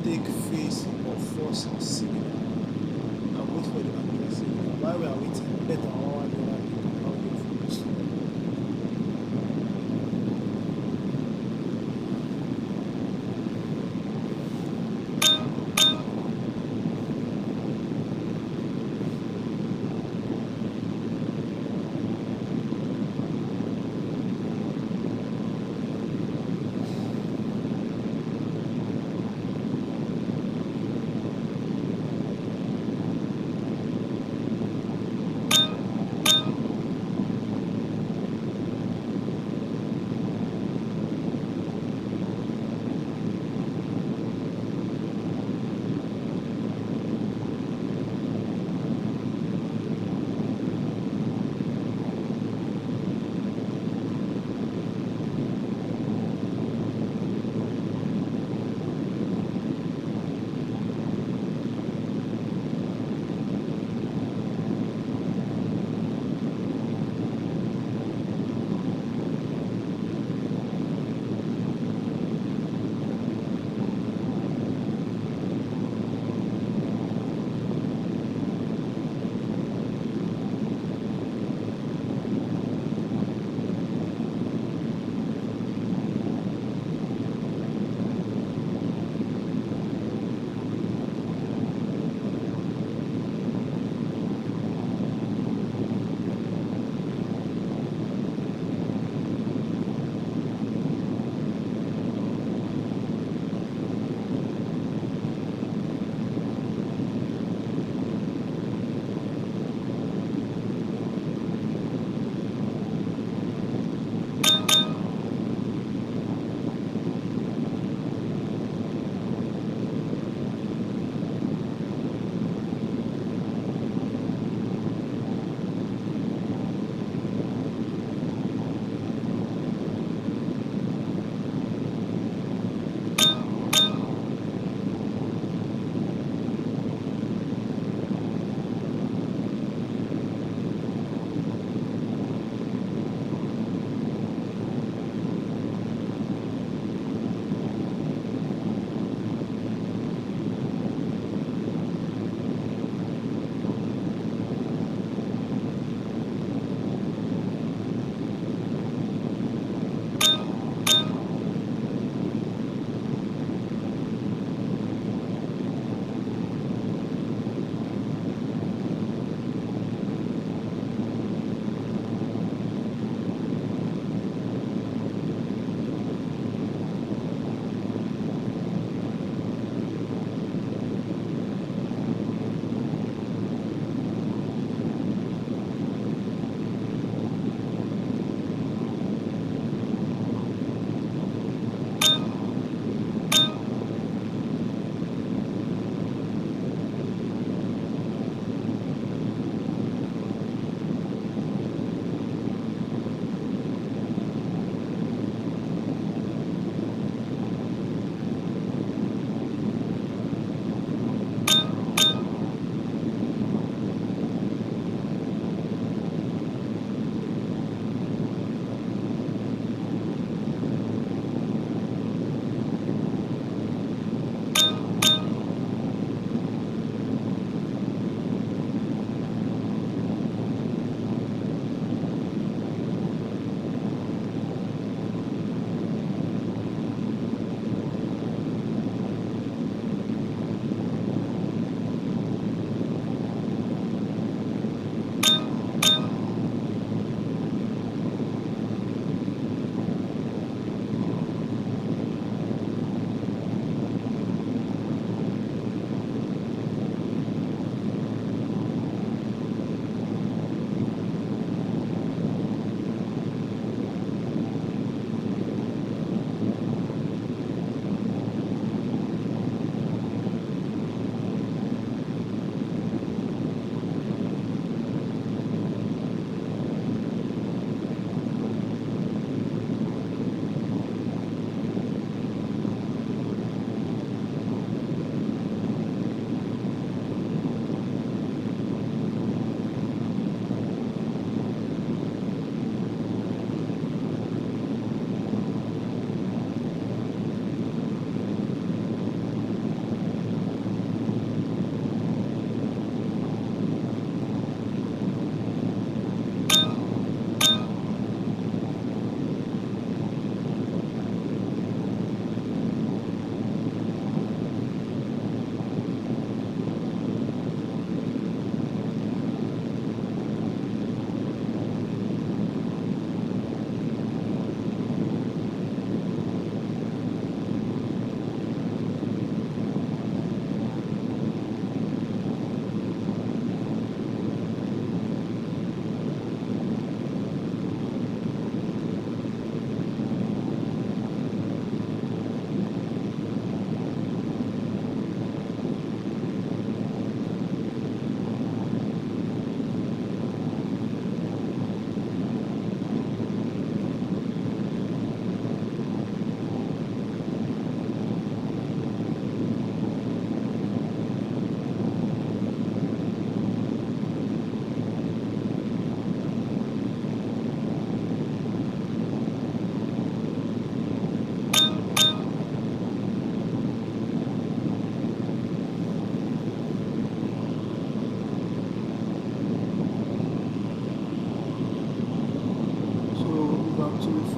take face or force signal and wait for the accurate signal. While we are waiting, let our one know how you finish.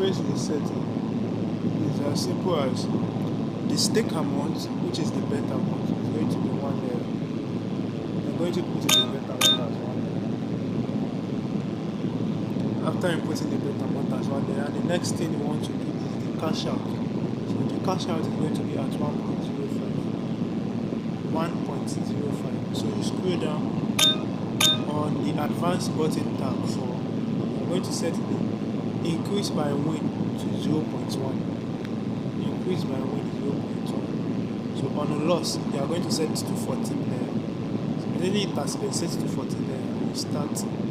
press reset, it's as simple as the stake amount, which is the bet amount, is going to be 1 naira. We're going to put in the bet amount as 1 naira. After inputting the bet amount as 1 naira, the next thing we want to do is the cash out. So the cash out is going to be at 1.05. 1.05. So you scroll down on the advanced button tab for, we're going to set the increase by win to 0.1. Increase by win is 0.1. So on a loss, you are going to set it to 14 naira. So immediately it has been set to 14 naira, you start to bet.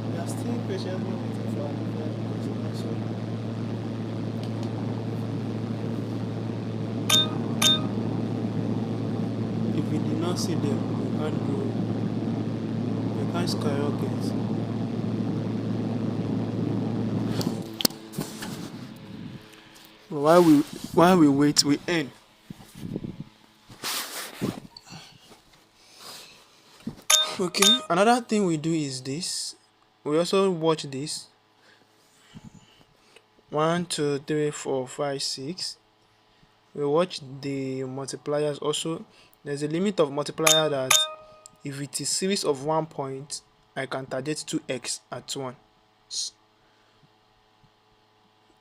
We are still patiently waiting for our different so if we did not see them, we can't go, we can't skyrocket. But while we wait, we earn. Okay, another thing we do is this. We also watch this. 1, 2, 3, 4, 5, 6. We watch the multipliers also. There's a limit of multiplier that if it is series of 1 point, I can target 2x at once.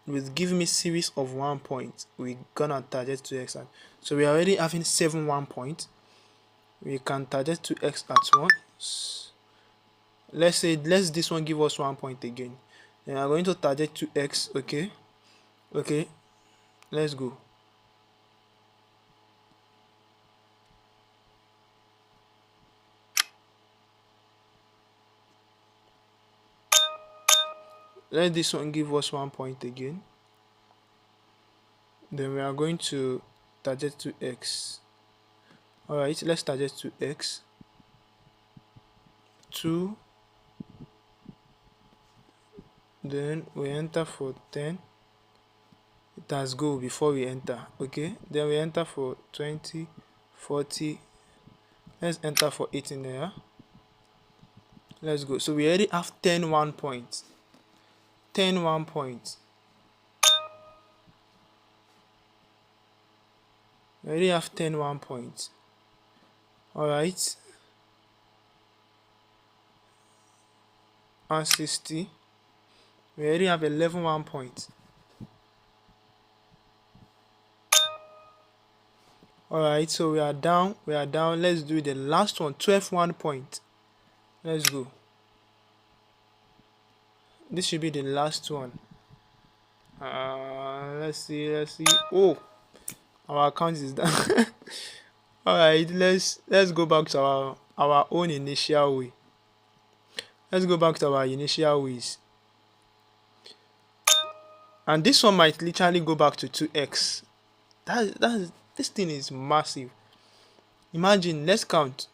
With give me series of 1 point, we gonna target 2x at. So we are already having 7 1 point. We can target 2x at once. Let's say this one give us 1 point again. Then I'm going to target 2x. Okay, let's go. Let this one give us 1 point again. Then we are going to target 2x. Alright, let's target 2x. 2. Then we enter for 10. It has go before we enter. Okay, then we enter for 20, 40. Let's enter for 18 there. Let's go. So we already have 10 1 points. 10 1 points. We already have 10 1 points. Alright. And 60. We already have 11 1 points. Alright, so we are down. Let's do the last one. 12 1 point. Let's go. This should be the last one. Let's see. Oh, our account is down. Alright, let's go back to our own initial way. Let's go back to our initial ways. And this one might literally go back to 2x. This thing is massive. Imagine, let's count.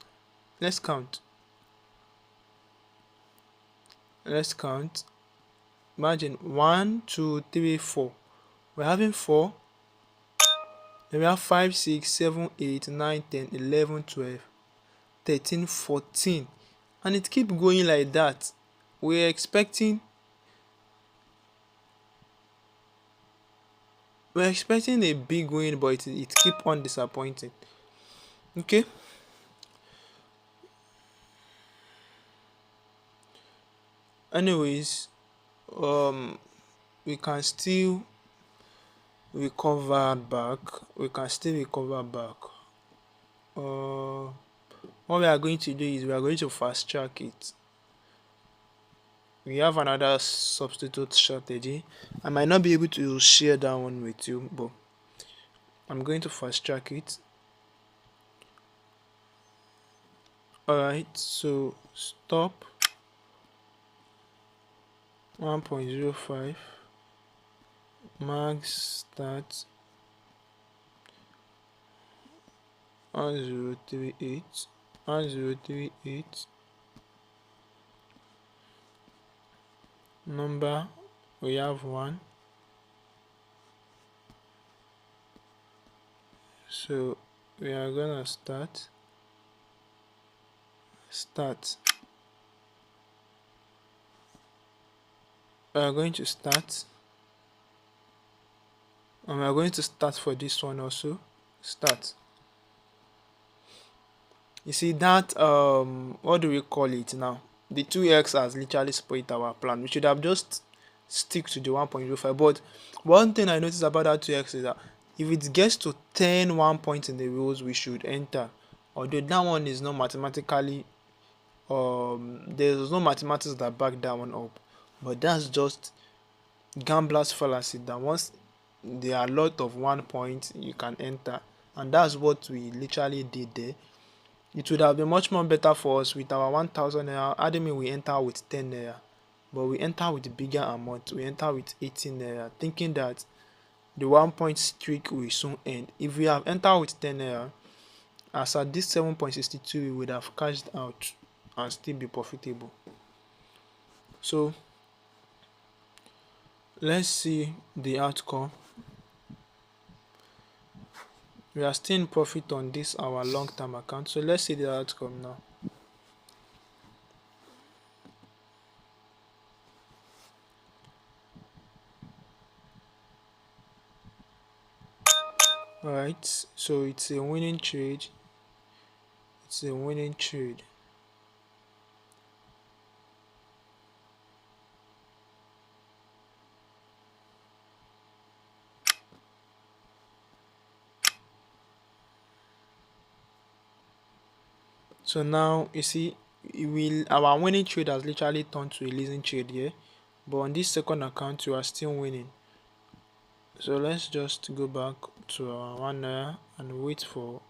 Imagine 1, 2, 3, 4. We're having 4. Then we have 5, 6, 7, 8, 9, 10, 11, 12, 13, 14. And it keeps going like that. We're expecting a big win, but it keep on disappointing. Okay. Anyways, we can still recover back. What we are going to do is we are going to fast track it. We have another substitute strategy. I might not be able to share that one with you, but I'm going to fast track it. Alright, so stop 1.05, max start 1038, number, we have 1. So we are gonna start. We are going to start, and we are going to start for this one also. Start. You see that what do we call it now? The 2x has literally spoiled our plan. We should have just stick to the 1.05. But one thing I noticed about that 2x is that if it gets to 1 point in the rows, we should enter. Although that one is not mathematically there's no mathematics that back that one up. But that's just gambler's fallacy, that once there are a lot of 1 point, you can enter. And that's what we literally did there. It would have been much more better for us with our 1000 naira. I don't mean we enter with 10 naira, but we enter with bigger amount. We enter with 18 naira, thinking that the 1 point streak will soon end. If we have entered with 10 naira, as at this 7.62, we would have cashed out and still be profitable. So let's see the outcome. We are still in profit on this our long-term account. So let's see the outcome now. Alright, so it's a winning trade. It's a winning trade. So now you see, our winning trade has literally turned to a losing trade here, but on this second account you are still winning. So let's just go back to our 1 naira and wait for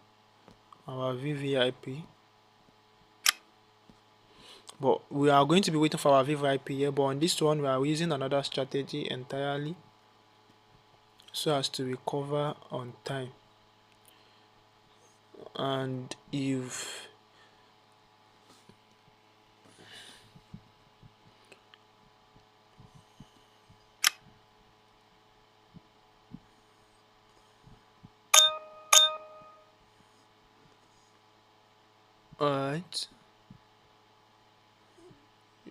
our VVIP. But we are going to be waiting for our VVIP here, but on this one we are using another strategy entirely so as to recover on time. And if alright,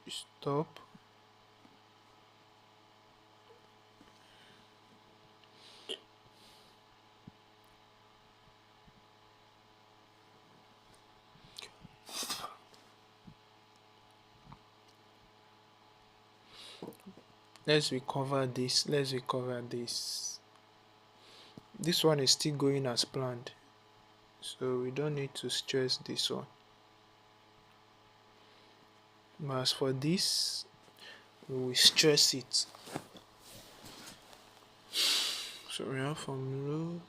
stop. Let's recover this. This one is still going as planned, so we don't need to stress this one. But as for this, we will stress it. So we have from low.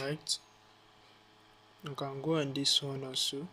Right, you can go on this one also.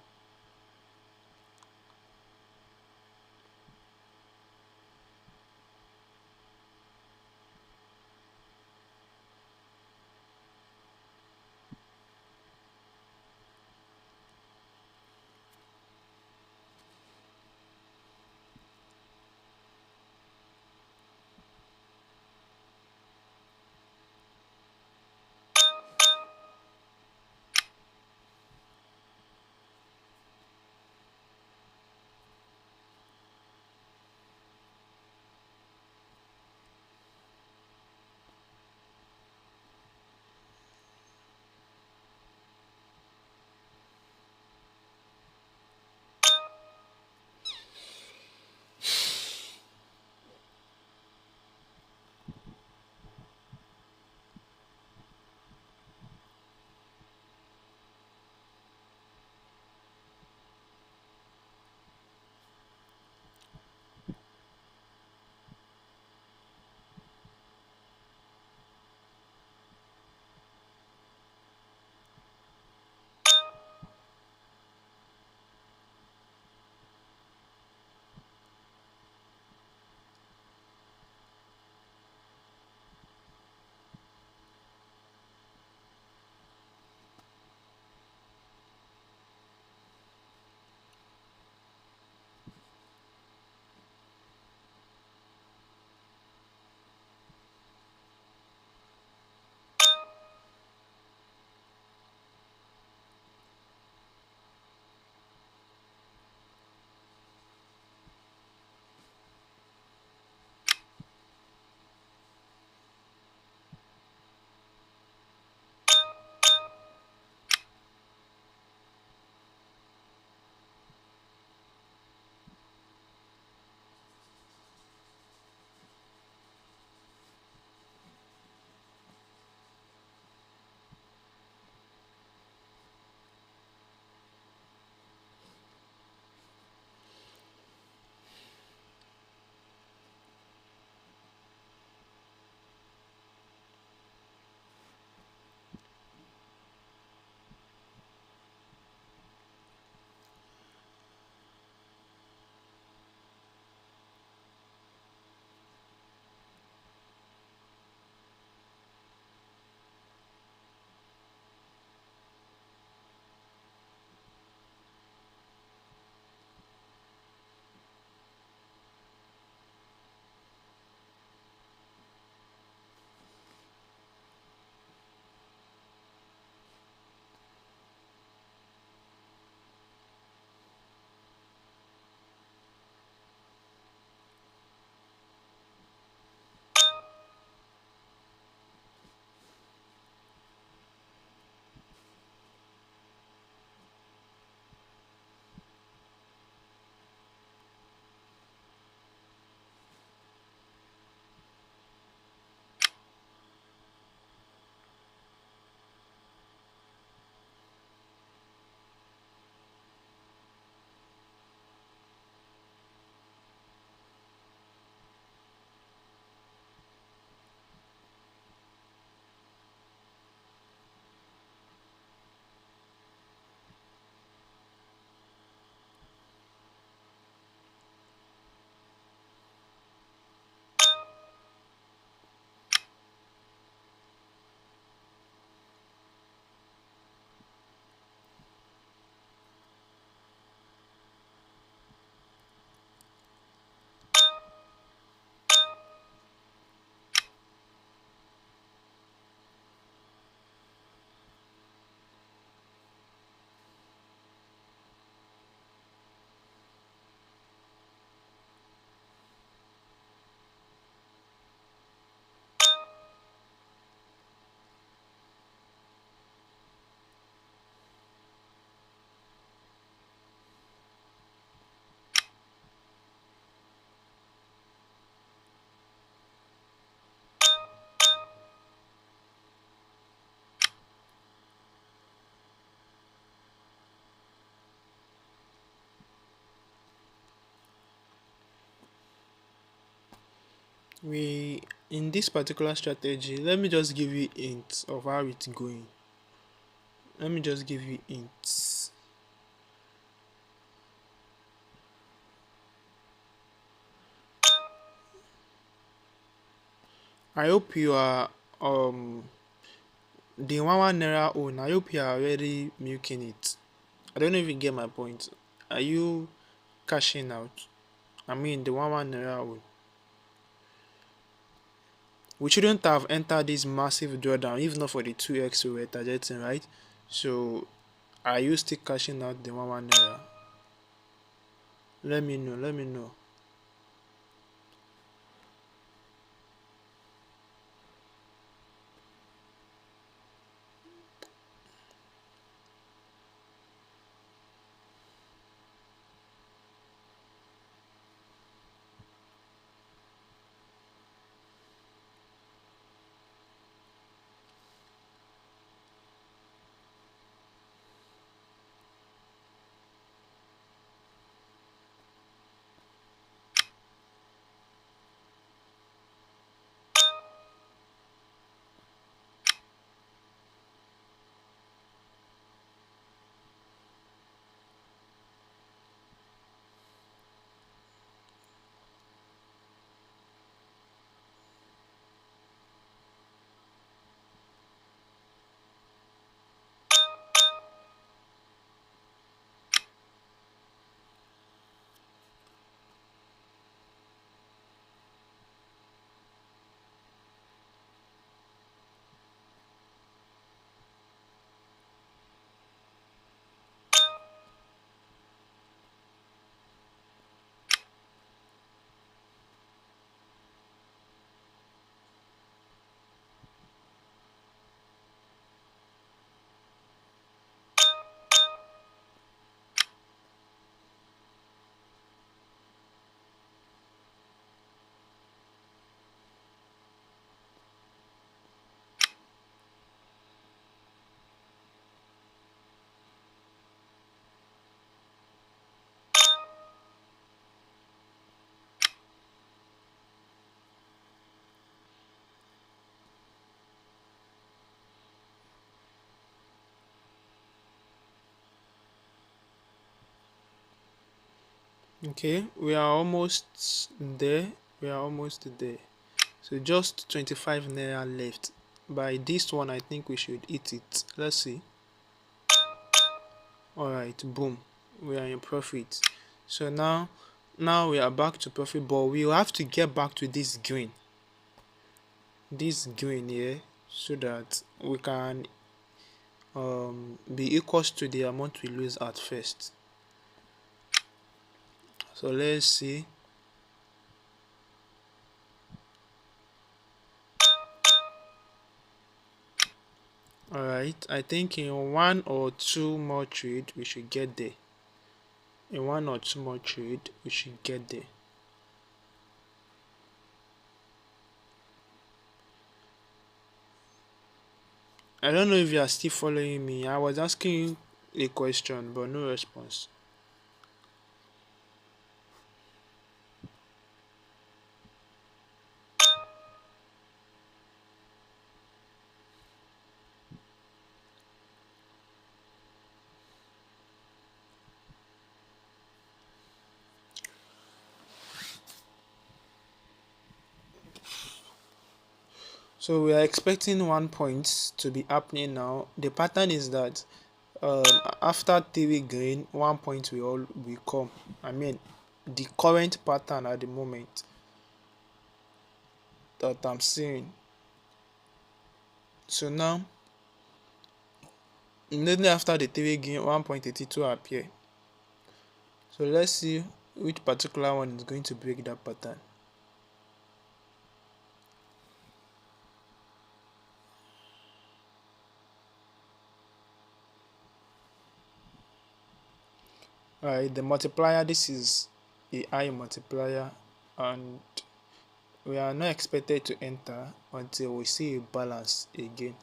We in this particular strategy, let me just give you hints of how it's going. Let me just give you hints. I hope you are the 1 1 naira own. I hope you are already milking it. I don't know if you get my point. Are you cashing out? I mean the 1 1 naira own. We shouldn't have entered this massive drawdown if not for the 2x we were targeting, right? So are you still cashing out the 1 1 naira? Let me know. Let me know. Okay, we are almost there. We are almost there. So just 25 naira left. By this one, I think we should eat it. Let's see. Alright, boom. We are in profit. So now we are back to profit, but we will have to get back to this green. This green here, so that we can be equals to the amount we lose at first. So let's see. Alright, I think in one or two more trade we should get there. In one or two more trade we should get there. I don't know if you are still following me. I was asking you a question but no response. So we are expecting 1 point to be happening now. The pattern is that um, after 3 green, 1 point will come. I mean, the current pattern at the moment that I'm seeing. So now, immediately after the 3 green, 1.82 appear. So let's see which particular one is going to break that pattern. Alright, the multiplier, this is a high multiplier, and we are not expected to enter until we see a balance again.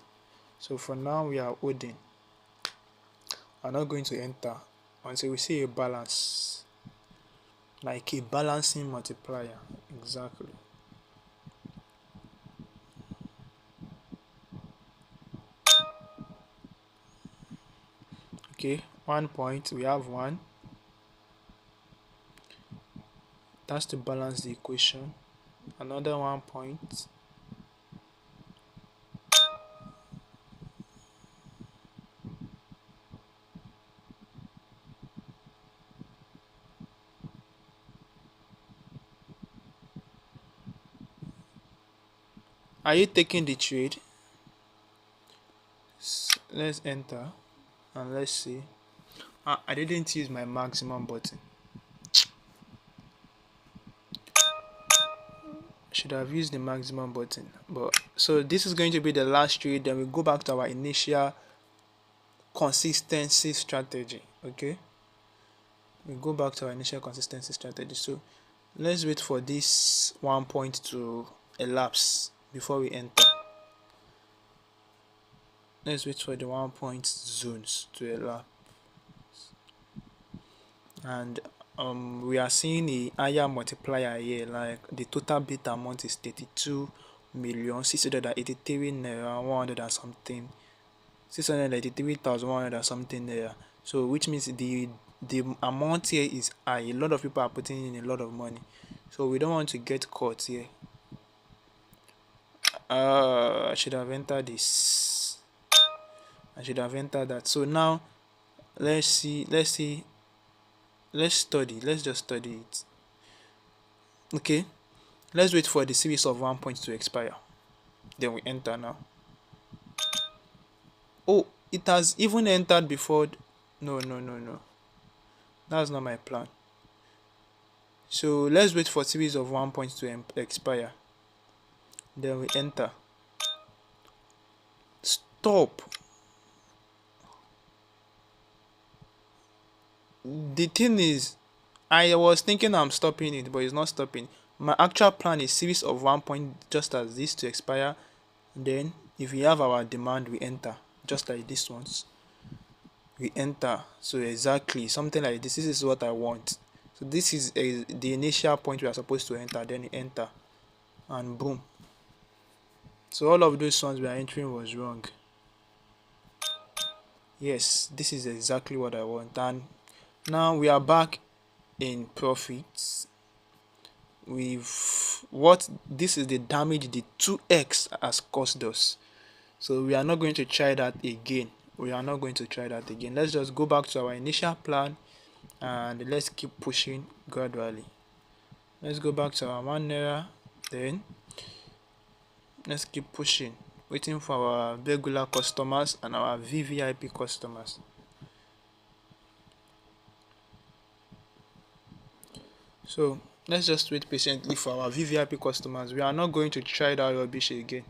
So for now we are holding. I'm not going to enter until we see a balance, like a balancing multiplier. Exactly. Okay, 1 point, we have one. That's to balance the equation. Another 1 point. Are you taking the trade? Let's enter and let's see. I didn't use my maximum button. Should have used the maximum button. But so this is going to be the last trade. Then we go back to our initial consistency strategy. Okay, we go back to our initial consistency strategy. So let's wait for this 1 point to elapse before we enter. Let's wait for the 1 point zones to elapse. And we are seeing a higher multiplier here, like the total beta amount is 32,683 naira 100 and something, 683,100 and something naira. So which means the amount here is high. A lot of people are putting in a lot of money, so we don't want to get caught here. I should have entered this. I should have entered that. So now let's see, let's study, let's just study it. Okay, let's wait for the series of 1 points to expire, then we enter now. Oh, it has even entered before. No, that's not my plan. So let's wait for series of 1 points to expire, then we enter. Stop. The thing is, I was thinking I'm stopping it, but it's not stopping. My actual plan is series of 1 point just as this to expire. Then if we have our demand, we enter just like this ones. We enter. So exactly something like this. This is what I want. So this is the initial point we are supposed to enter. Then we enter, and boom. So all of those ones we are entering was wrong. Yes, this is exactly what I want. And now we are back in profits. What this is the damage the 2x has cost us. So we are not going to try that again. Let's just go back to our initial plan and let's keep pushing gradually. Let's go back to our 1 naira, then let's keep pushing, waiting for our regular customers and our VVIP customers. So let's just wait patiently for our VVIP customers. We are not going to try that rubbish again.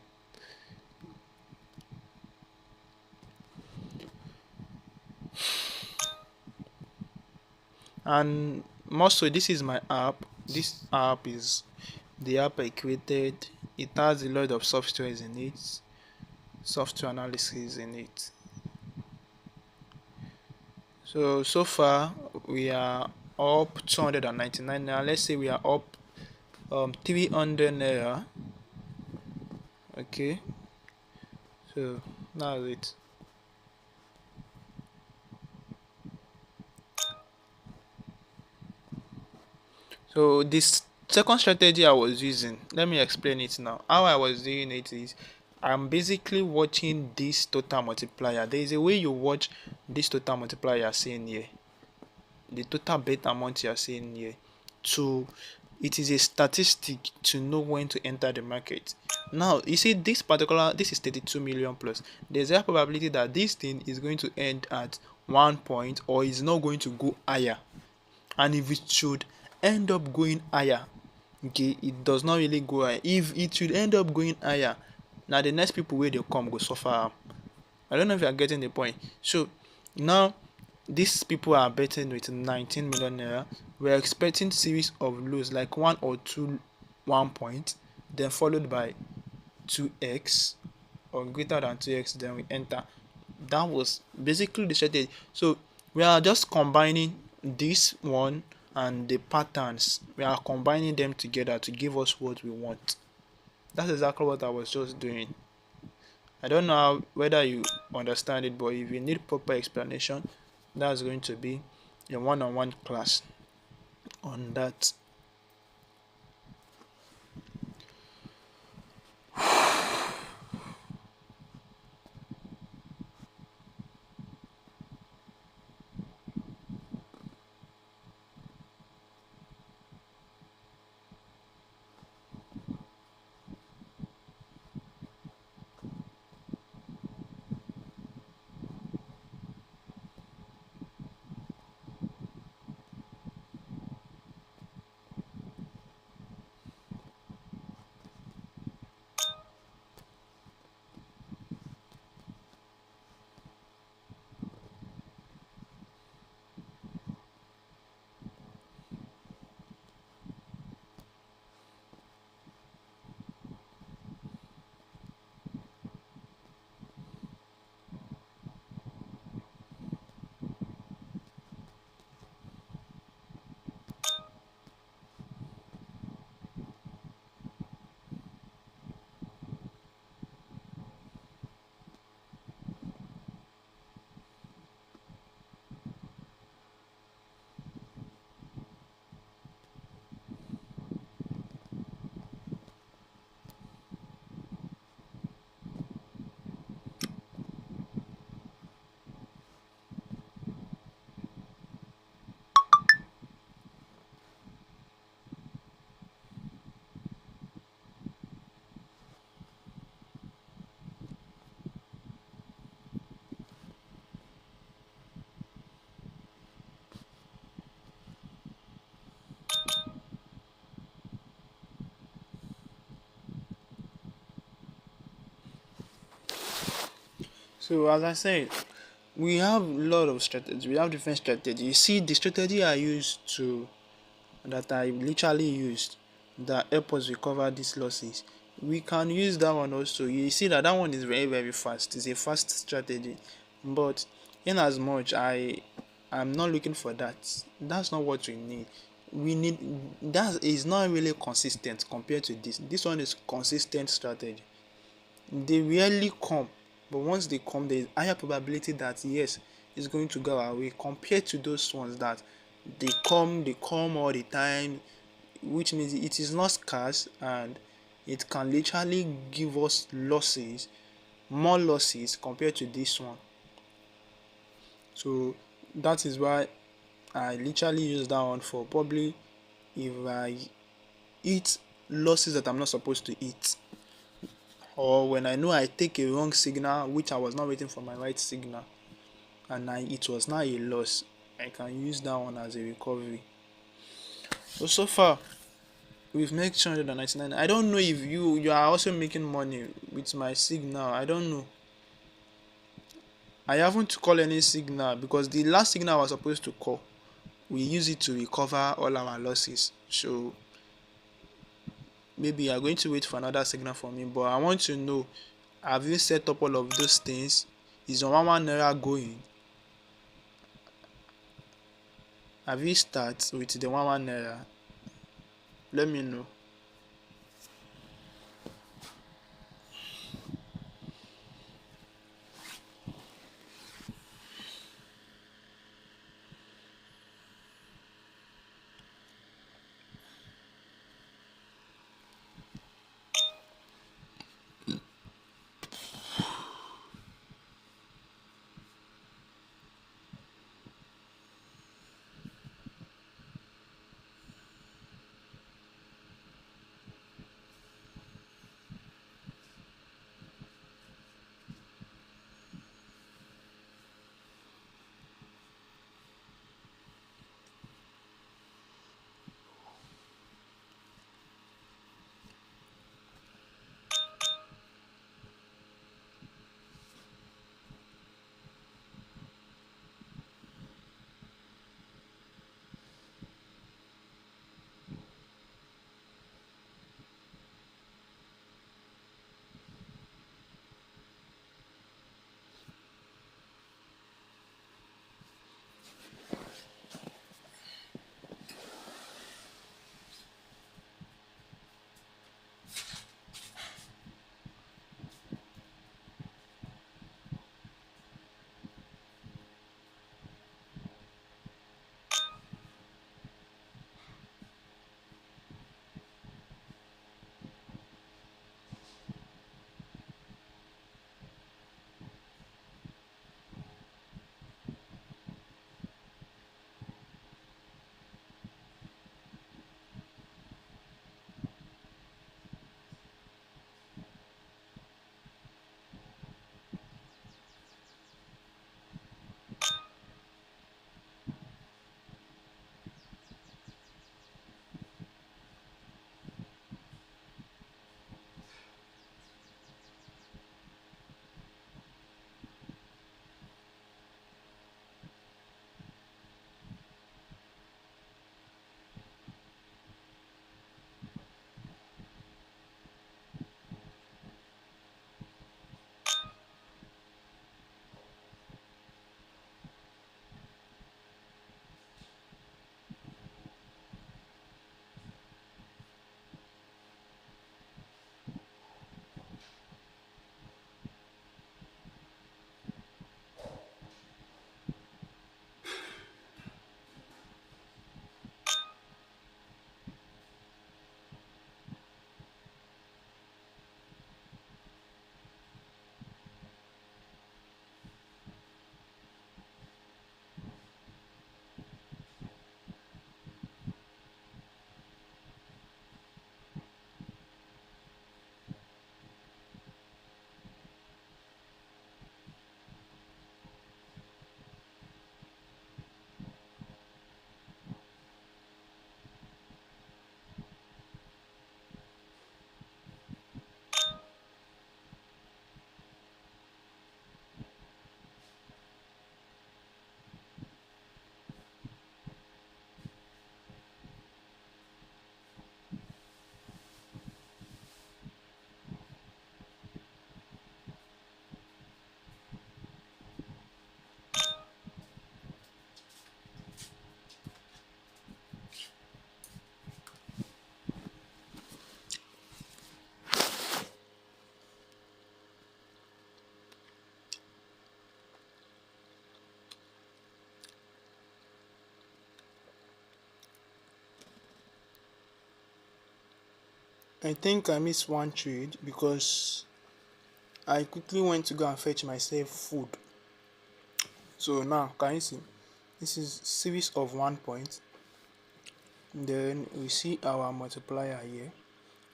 And mostly this is my app. This app is the app I created. It has a lot of softwares in it, software analysis in it. So far we are up 299 naira. Let's say we are up 300 naira. Okay, so that's it. So this second strategy I was using, let me explain it now. How I was doing it is I'm basically watching this total multiplier. There is a way you watch this total multiplier you're seeing here, the total bet amount you're seeing here. So it is a statistic to know when to enter the market. Now you see this is 32 million plus. There's a probability that this thing is going to end at 1 point or is not going to go higher. And if it should end up going higher, okay, it does not really go higher. If it should end up going higher, now the next people where they come go suffer. I don't know if you are getting the point. So now these people are betting with 19 million naira. We're expecting series of lows like 1 or 2 1 point, then followed by 2x or greater than 2x, then we enter. That was basically the strategy. So we are just combining this one and the patterns, we are combining them together to give us what we want. That's exactly what I was just doing. I don't know whether you understand it, but if you need proper explanation, That's going to be a one-on-one class on that. So as I said, we have a lot of strategies. We have different strategies. You see, the strategy I used to that I literally used that help us recover these losses. We can use that one also. You see that one is very very fast. It's a fast strategy, but in as much I'm not looking for that. That's not what we need. We need that is not really consistent compared to this. This one is consistent strategy. They rarely come, but once they come, there is higher probability that yes, it's going to go our way compared to those ones that they come all the time, which means it is not scarce and it can literally give us losses, more losses compared to this one. So that is why I literally use that one for probably if I eat losses that I'm not supposed to eat, or when I know I take a wrong signal which I was not waiting for my right signal and it was not a loss, I can use that one as a recovery. So far we've made 299. I don't know if you are also making money with my signal. I don't know. I haven't called any signal because the last signal I was supposed to call, we use it to recover all our losses. So maybe you are going to wait for another signal from me, but I want to know, have you set up all of those things? Is your 1 naira going? Have you start with the 1 naira? Let me know. I think I missed one trade because I quickly went to go and fetch myself food. So now can you see? This is series of 1 point. Then we see our multiplier here.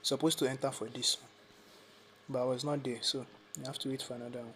Supposed to enter for this one, but I was not there, so you have to wait for another one.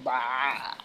Bah.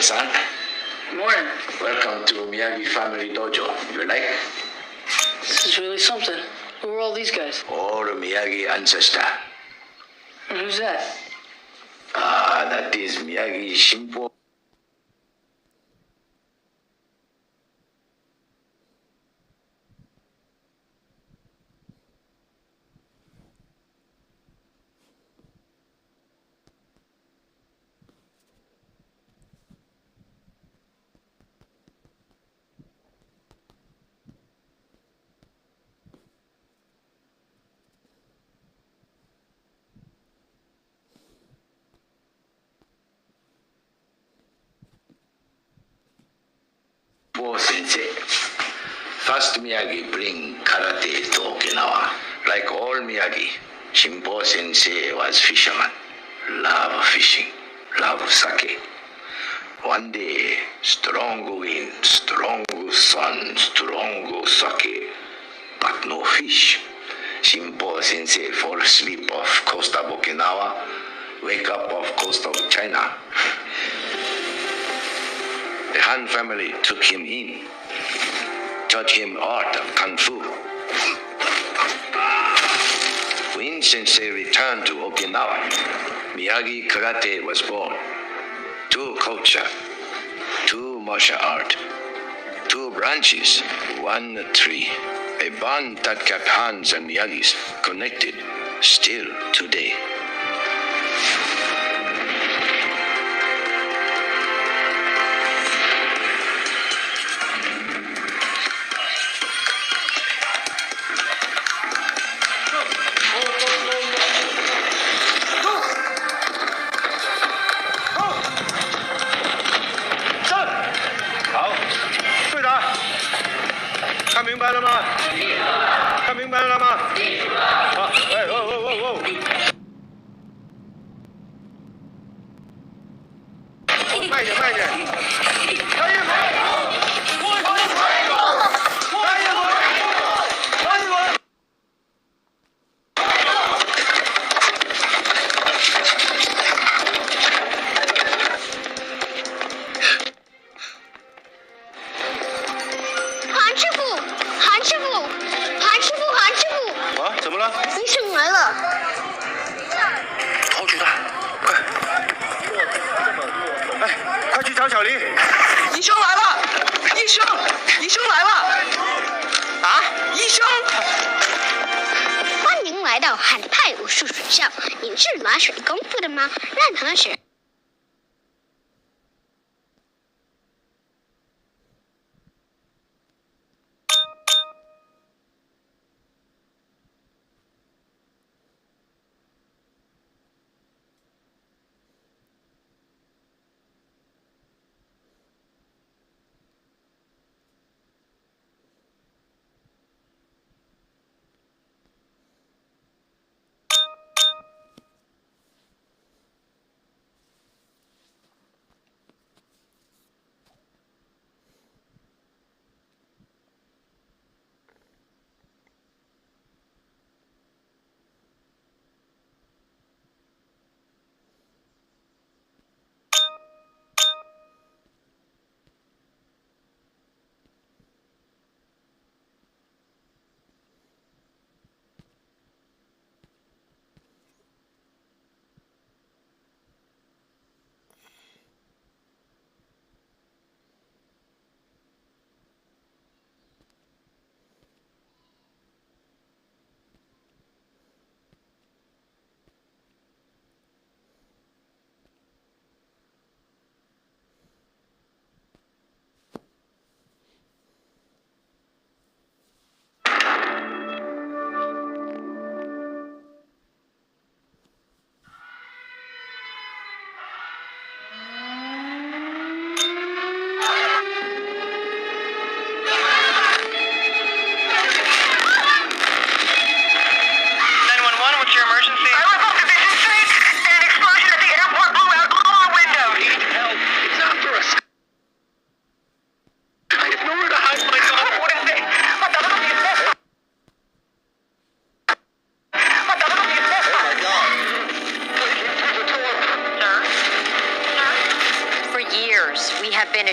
son. Morning. Welcome to Miyagi Family Dojo. You like? This is really something. Who are all these guys? All Miyagi ancestor. And who's that? That is Miyagi Shimpo. Sensei. First Miyagi bring karate to Okinawa. Like all Miyagi, Shimpo Sensei was fisherman. Love fishing, love sake. One day, strong wind, strong sun, strong sake, but no fish. Shimpo Sensei fall asleep off coast of Okinawa, wake up off coast of China. The Han family took him in, taught him art of Kung Fu. When Sensei returned to Okinawa, Miyagi Karate was born. Two culture, two martial art, two branches, one tree. A bond that kept Hans and Miyagis connected still today.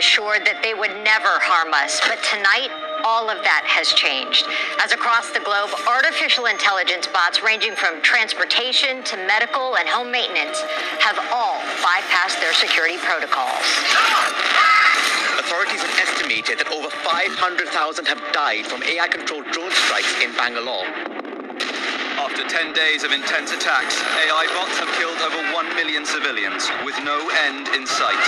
assured that they would never harm us, but tonight, all of that has changed. As across the globe, artificial intelligence bots ranging from transportation to medical and home maintenance have all bypassed their security protocols. Authorities have estimated that over 500,000 have died from AI-controlled drone strikes in Bangalore. After 10 days of intense attacks, AI bots have killed over 1 million civilians, with no end in sight.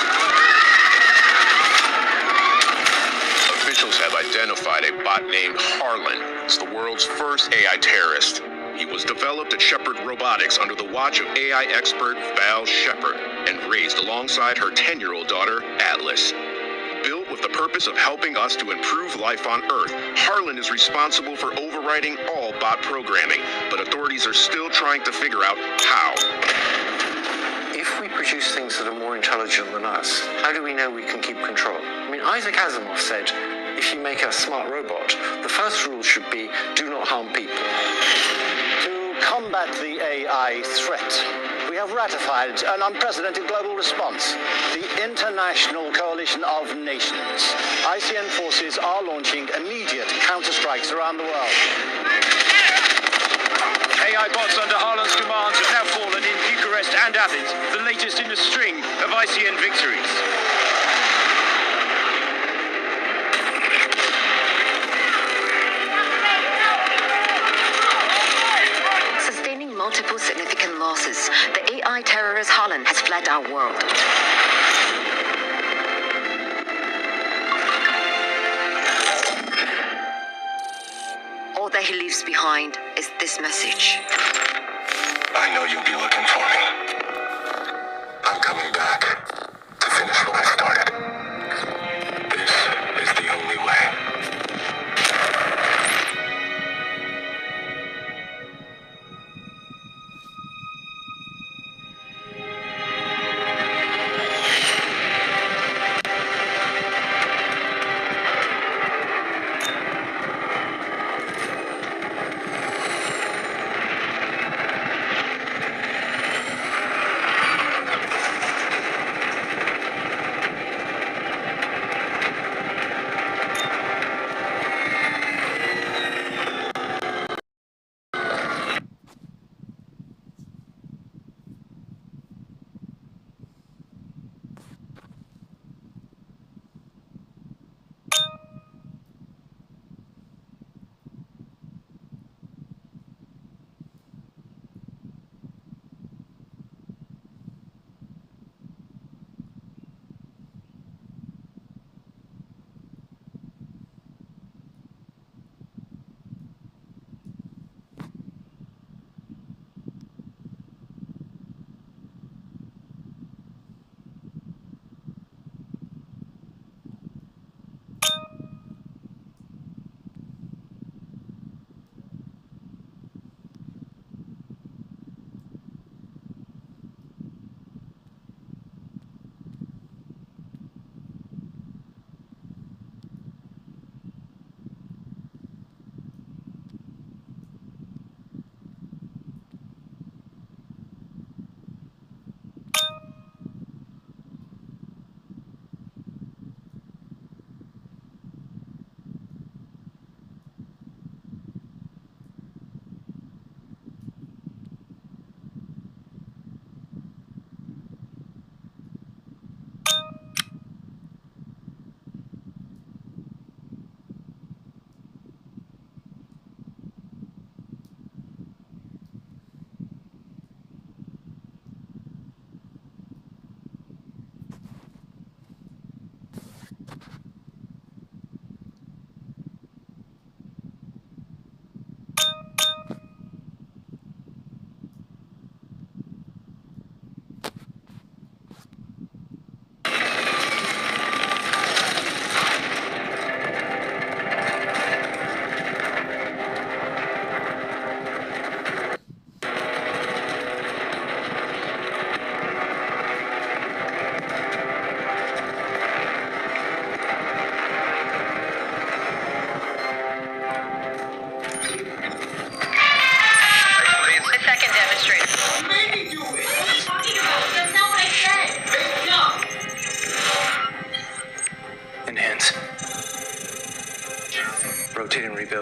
Officials have identified a bot named Harlan as the world's first AI terrorist. He was developed at Shepard Robotics under the watch of AI expert Val Shepard and raised alongside her 10-year-old daughter, Atlas. Built with the purpose of helping us to improve life on Earth, Harlan is responsible for overriding all bot programming, but authorities are still trying to figure out how. If we produce things that are more intelligent than us, how do we know we can keep control? I mean, Isaac Asimov said, if you make a smart robot, the first rule should be, do not harm people. To combat the AI threat, we have ratified an unprecedented global response. The International Coalition of Nations. ICN forces are launching immediate counter-strikes around the world. AI bots under Harlan's commands have now fallen in Bucharest and Athens, the latest in a string of ICN victories. Sustaining multiple significant losses, the AI terrorist Harlan has fled our world. All that he leaves behind is this message. I know you'll be looking for me. I'm coming back to finish what I started. This is the only way.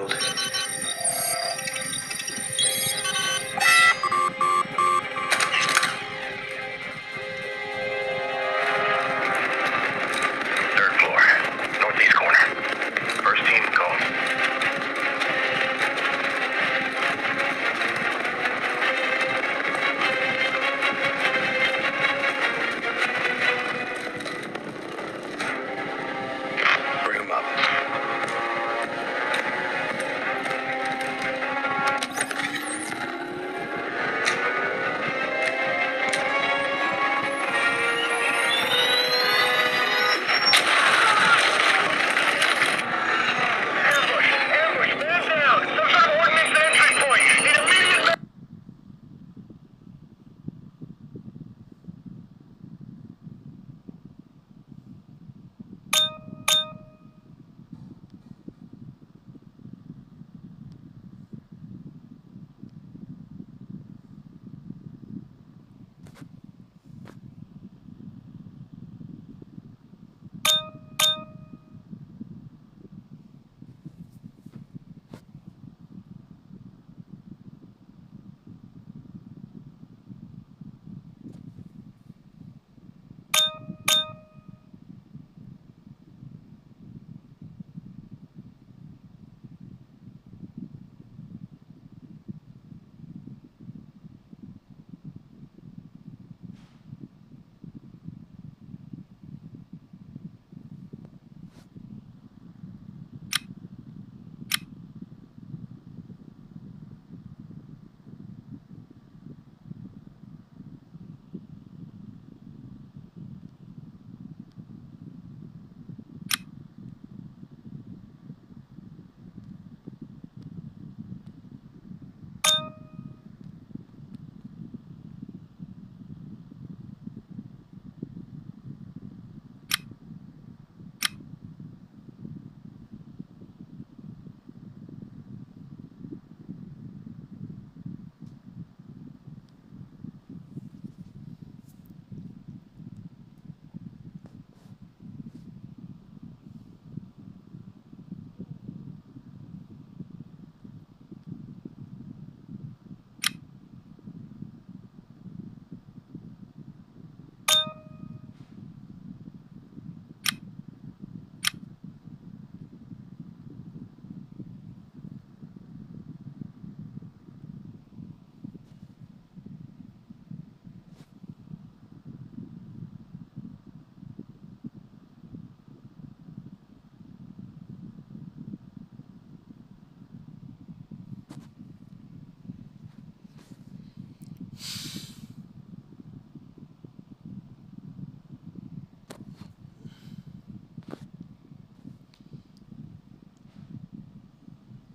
world. Third floor, northeast corner. First team, go. Bring him up. Ambush, man down. Some sort of ordnance entry point. Need immediate.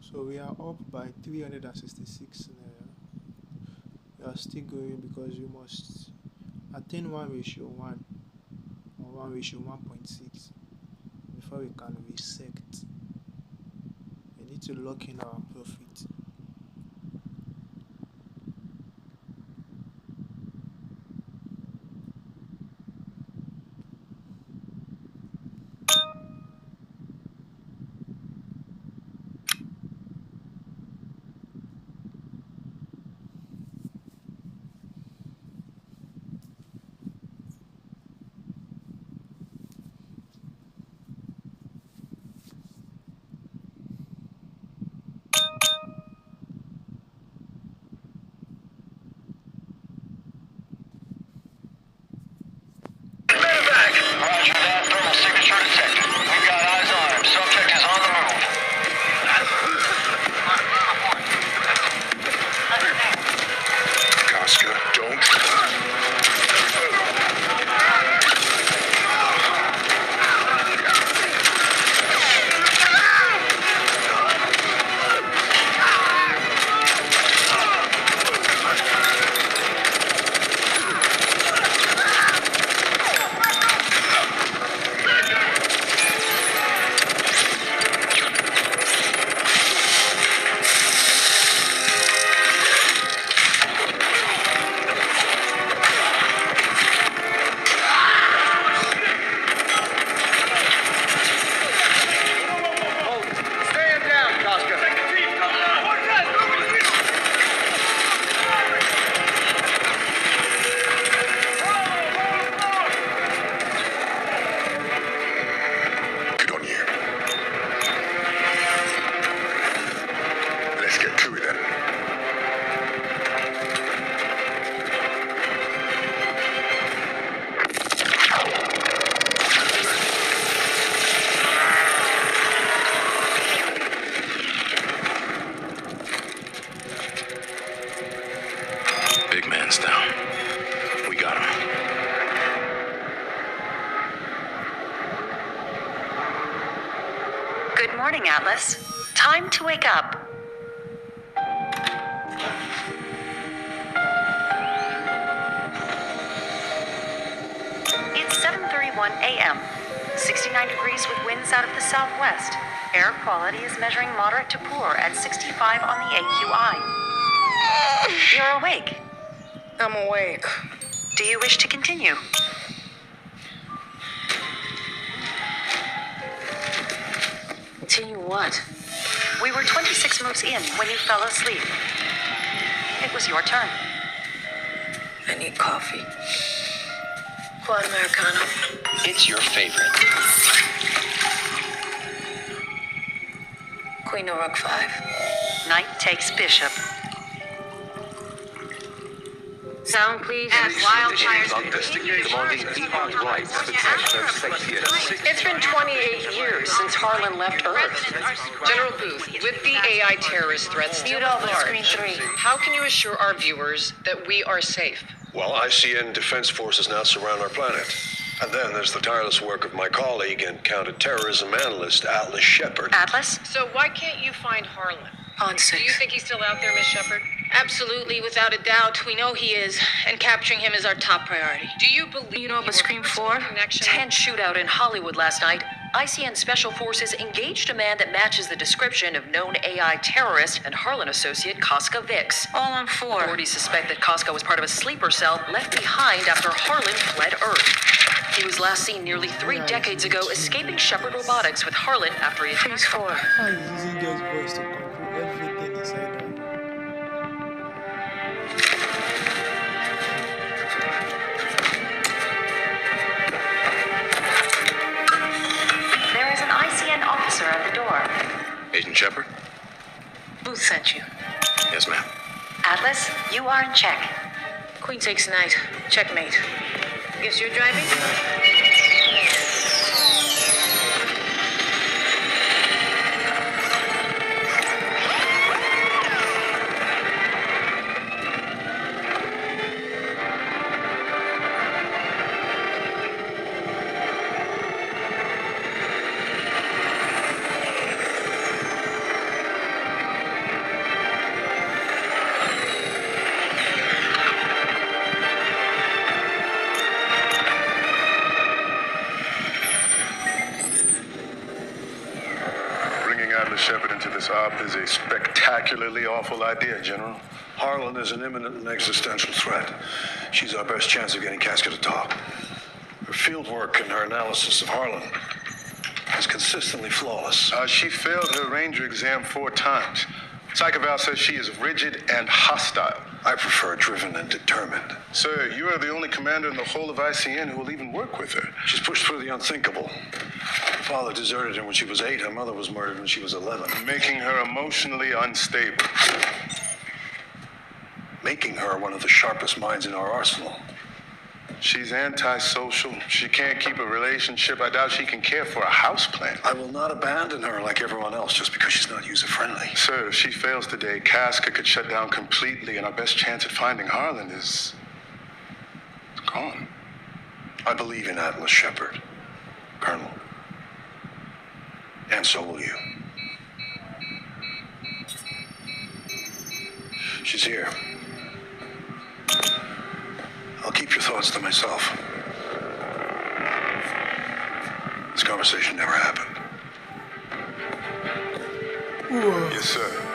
So we are up by 366 naira. We are still going because we must attain 1:1 or 1:1.6 before we can reset. We need to lock in our profit. Roger that. Thermal signature detected. We've got eyes on him. Subject is on the move. Casca, don't. get to it then. Big man's down. We got him. Good morning, Atlas. Time to wake up. It's 7:31 a.m. 69 degrees with winds out of the southwest. Air quality is measuring moderate to poor at 65 on the AQI. You're awake. I'm awake. Do you wish to continue? Continue what? We were 26 moves in when you fell asleep. It was your turn. I need coffee. Quad Americano. It's your favorite. Queen of Rook 5. Knight takes bishop. Sound, please. It's been 28 years since Harlan left Earth. General Booth, with the AI terrorist threat still Mute all but large, screen 3. how can you assure our viewers that we are safe? Well, ICN defense forces now surround our planet. And then there's the tireless work of my colleague and counterterrorism analyst, Atlas Shepard. Atlas? So why can't you find Harlan? On 6. Do you think he's still out there, Miss Shepard? Absolutely, without a doubt. We know he is, and capturing him is our top priority. Do you believe Mute all but screen 4. connection? Tense shootout in Hollywood last night. ICN Special Forces engaged a man that matches the description of known AI terrorist and Harlan associate Koska Vix. All on 4. Authorities suspect that Koska was part of a sleeper cell left behind after Harlan fled Earth. He was last seen nearly 3 decades ago escaping Shepard Robotics with Harlan after he Freeze 4. How is using God's voice to control everything inside her? There is an ICN officer at the door. Agent Shepard? Booth sent you. Yes, ma'am. Atlas, you are in check. Queen takes knight. Checkmate. Guess you're driving? Bringing Atlas Shepard into this op is a spectacularly awful idea, General. Harlan is an imminent and existential threat. She's our best chance of getting Casca to talk. Her field work and her analysis of Harlan is consistently flawless. She failed her Ranger exam 4 times. Psychoval says she is rigid and hostile. I prefer driven and determined. Sir, you are the only commander in the whole of ICN who will even work with her. She's pushed through the unthinkable. Her father deserted her when she was 8. Her mother was murdered when she was 11. Making her emotionally unstable. Making her one of the sharpest minds in our arsenal. She's antisocial. She can't keep a relationship. I doubt she can care for a houseplant. I will not abandon her like everyone else just because she's not user-friendly. Sir, if she fails today, Casca could shut down completely, and our best chance at finding Harlan is gone. I believe in Atlas Shepard, Colonel. And so will you. She's here. I'll keep your thoughts to myself. This conversation never happened. Yes, sir.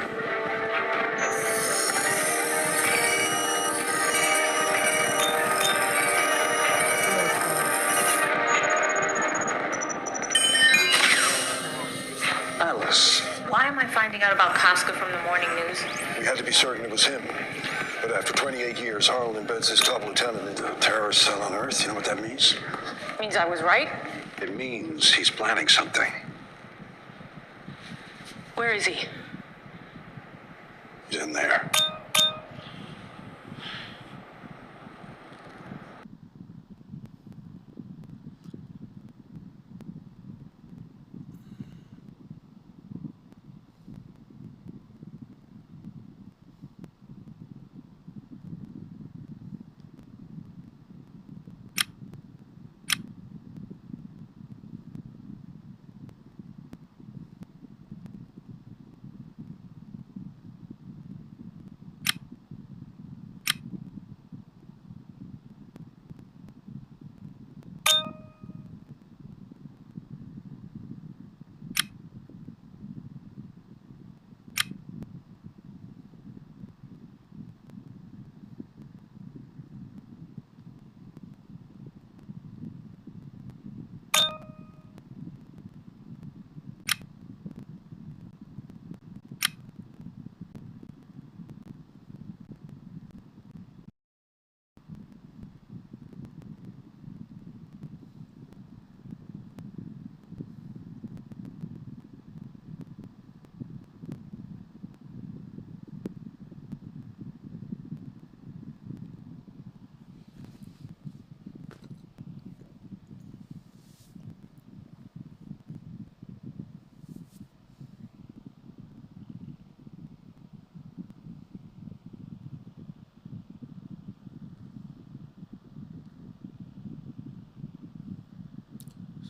Atlas. Why am I finding out about Koska from the morning news? We had to be certain it was him. But after 28 years, Harlan embeds his top lieutenant into a terrorist cell on Earth. You know what that means? Means I was right? It means he's planning something. Where is he? in there.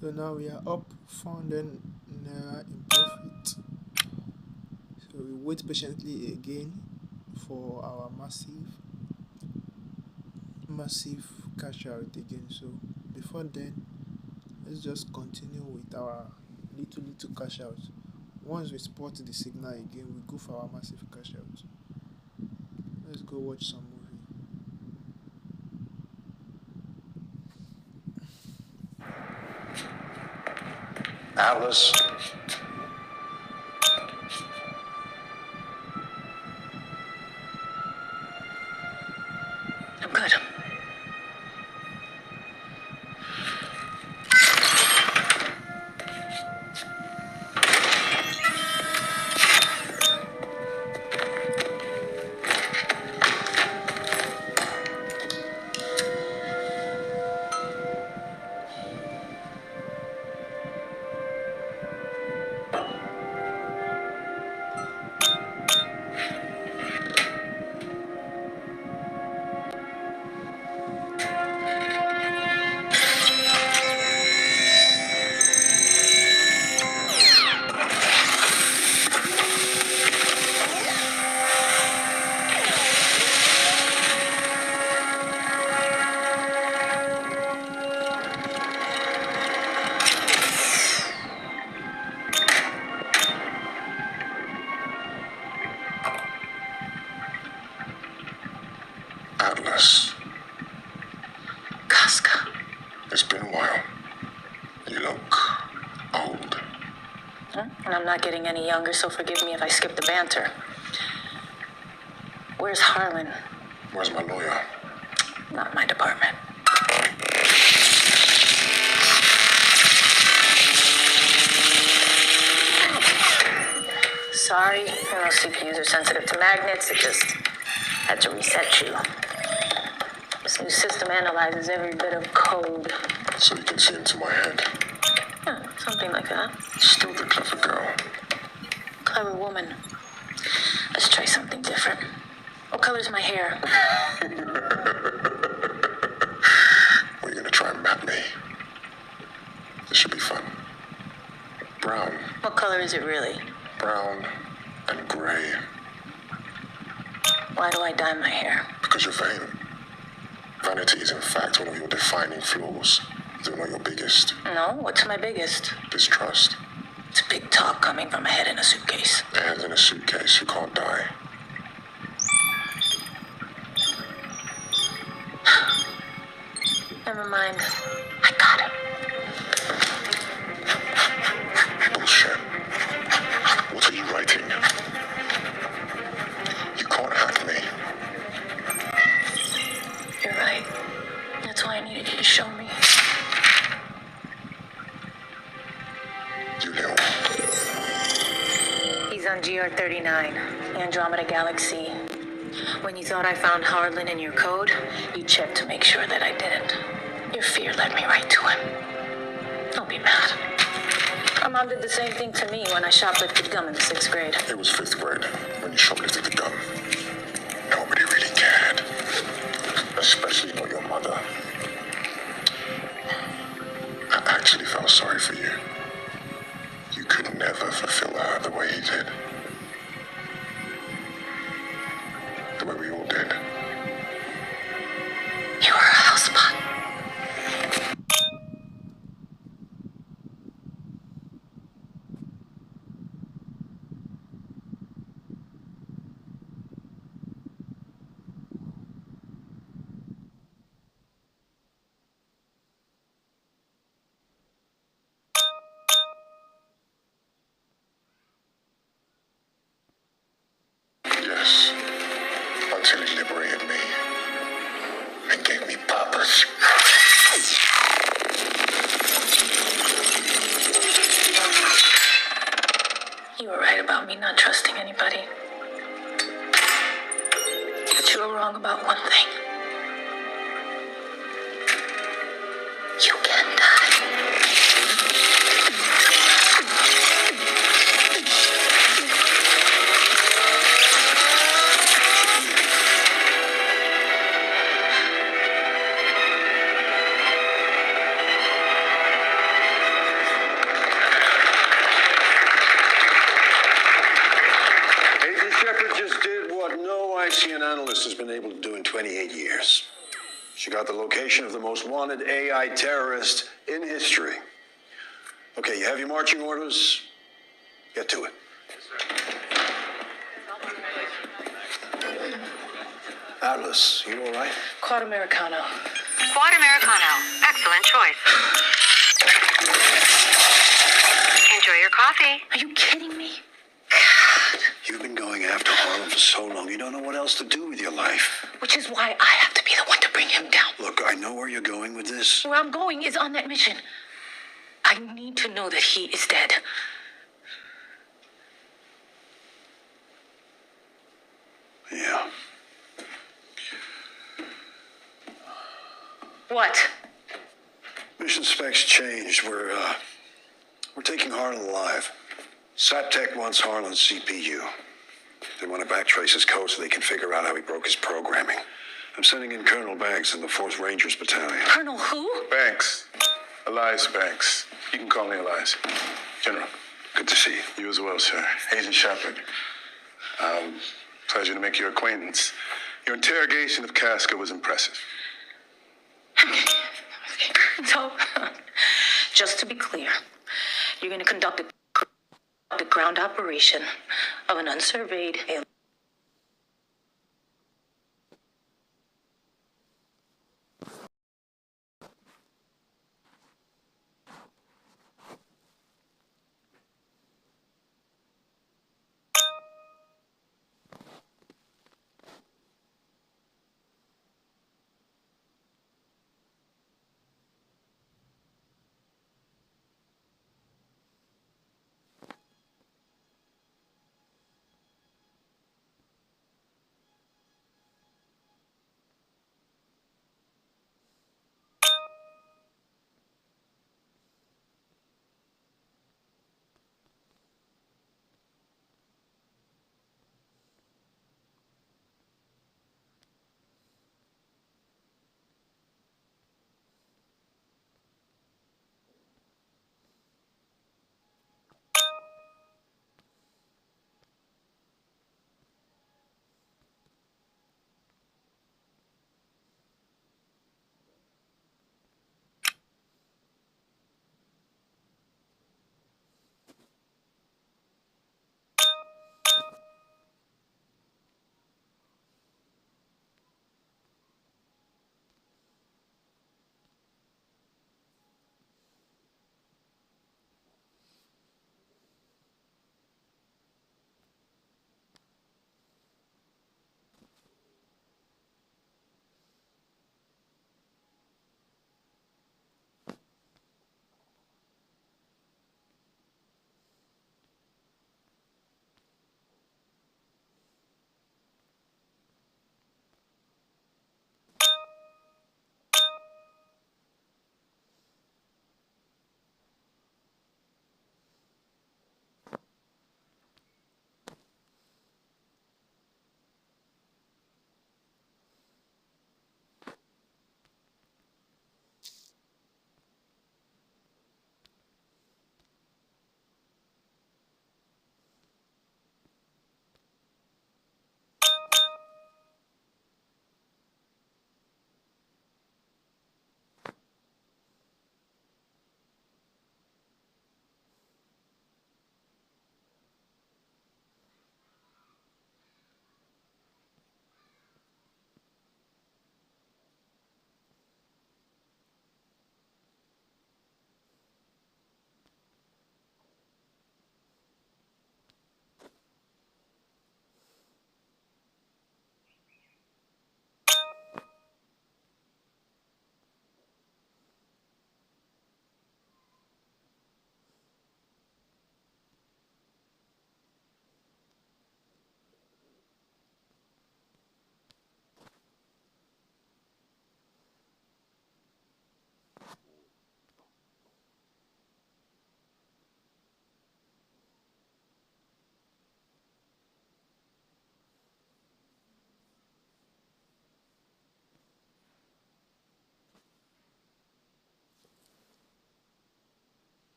So now we are up 400 naira in profit. So we wait patiently again for our massive cash out again. So before then, let's just continue with our little cash out. Once we spot the signal again, we go for our massive cash out. Let's go watch some movie. Atlas. I'm good. Atlas. Casca. It's been a while. You look old. And I'm not getting any younger, so forgive me if I skip the banter. Where's Harlan? Where's my lawyer? Not my department. Sorry, CPUs are sensitive to magnets. It just had to reset you. This new system analyzes every bit of code. So you can see into my head. Yeah, something like that. Still the clever girl. Clever woman. Let's try something different. What color's my hair? Are you gonna try and map me? This should be fun. Brown. What color is it really? Brown and gray. Why do I dye my hair? Because you're vain. Vanity is in fact one of your defining flaws, though not your biggest. No, what's my biggest? Distrust. It's big talk coming from a head in a suitcase. A head in a suitcase who can't die. Never mind. I got it. Bullshit. What are you writing? You can't hack me. You're right. That's why I needed you to show me. You know. He's on GR39. the Andromeda Galaxy. When you thought I found Harlan in your code, you checked to make sure that I didn't. Your fear led me right to him. Don't be mad. My mom did the same thing to me when I shoplifted gum in the 6th grade. It was 5th grade when you shoplifted the gun. Nobody really cared. Especially not your mother. I actually felt sorry for you. You could never fulfill her the way he did. The way we all did. You were a housepot. Yes. Until he liberated me. And gave me purpose. You were right about me not trusting anybody. But you were wrong about one thing. You can die. Agent Shepard just did what no ICN analyst has been able to do in 28 years. She got the location of the most wanted AI terrorist in history. Okay, you have your marching orders? Get to it. Atlas, you all right? Quad Americano. Quad Americano. Excellent choice. Enjoy your coffee. Are you kidding me? You've been going after Harlan for so long, you don't know what else to do with your life. Which is why I have to be the one to bring him down. Look, I know where you're going with this. Where I'm going is on that mission. I need to know that he is dead. Yeah. What? Mission specs changed. We're taking Harlan alive. SatTech wants Harlan's CPU. They want to backtrace his code so they can figure out how he broke his programming. I'm sending in Colonel Banks in the 4th Rangers Battalion. Colonel who? Banks. Elias Banks. You can call me Elias. General. Good to see you. You as well, sir. Agent Shepard. Pleasure to make your acquaintance. Your interrogation of Casca was impressive. So, just to be clear, you're going to conduct a ground operation of an unsurveyed alien.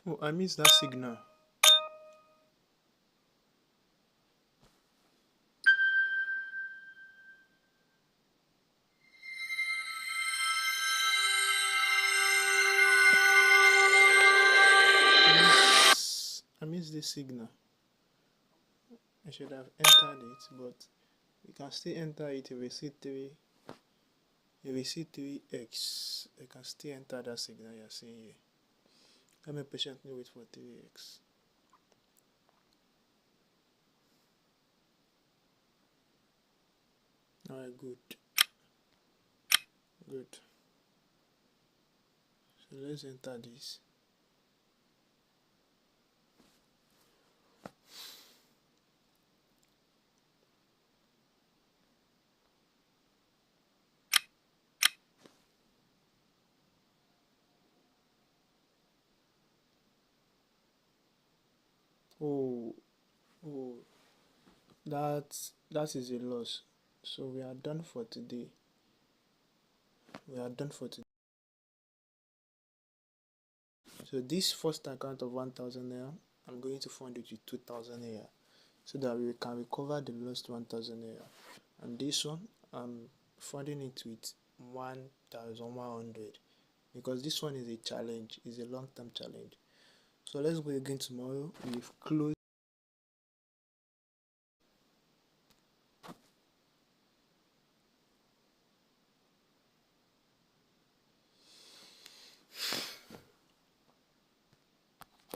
Oh, I missed that signal. I missed this signal. I should have entered it, but we can still enter it if we see 3x. I can still enter that signal you're seeing here. Let me patiently wait for 3x. Alright, good. So let's enter this. Oh, that is a loss. So we are done for today. So this first account of 1,000 naira, I'm going to fund it with 2,000 naira so that we can recover the lost 1,000 naira. And this one, I'm funding it with 1,100 because this one is a challenge, is a long-term challenge. So let's go again tomorrow. We've closed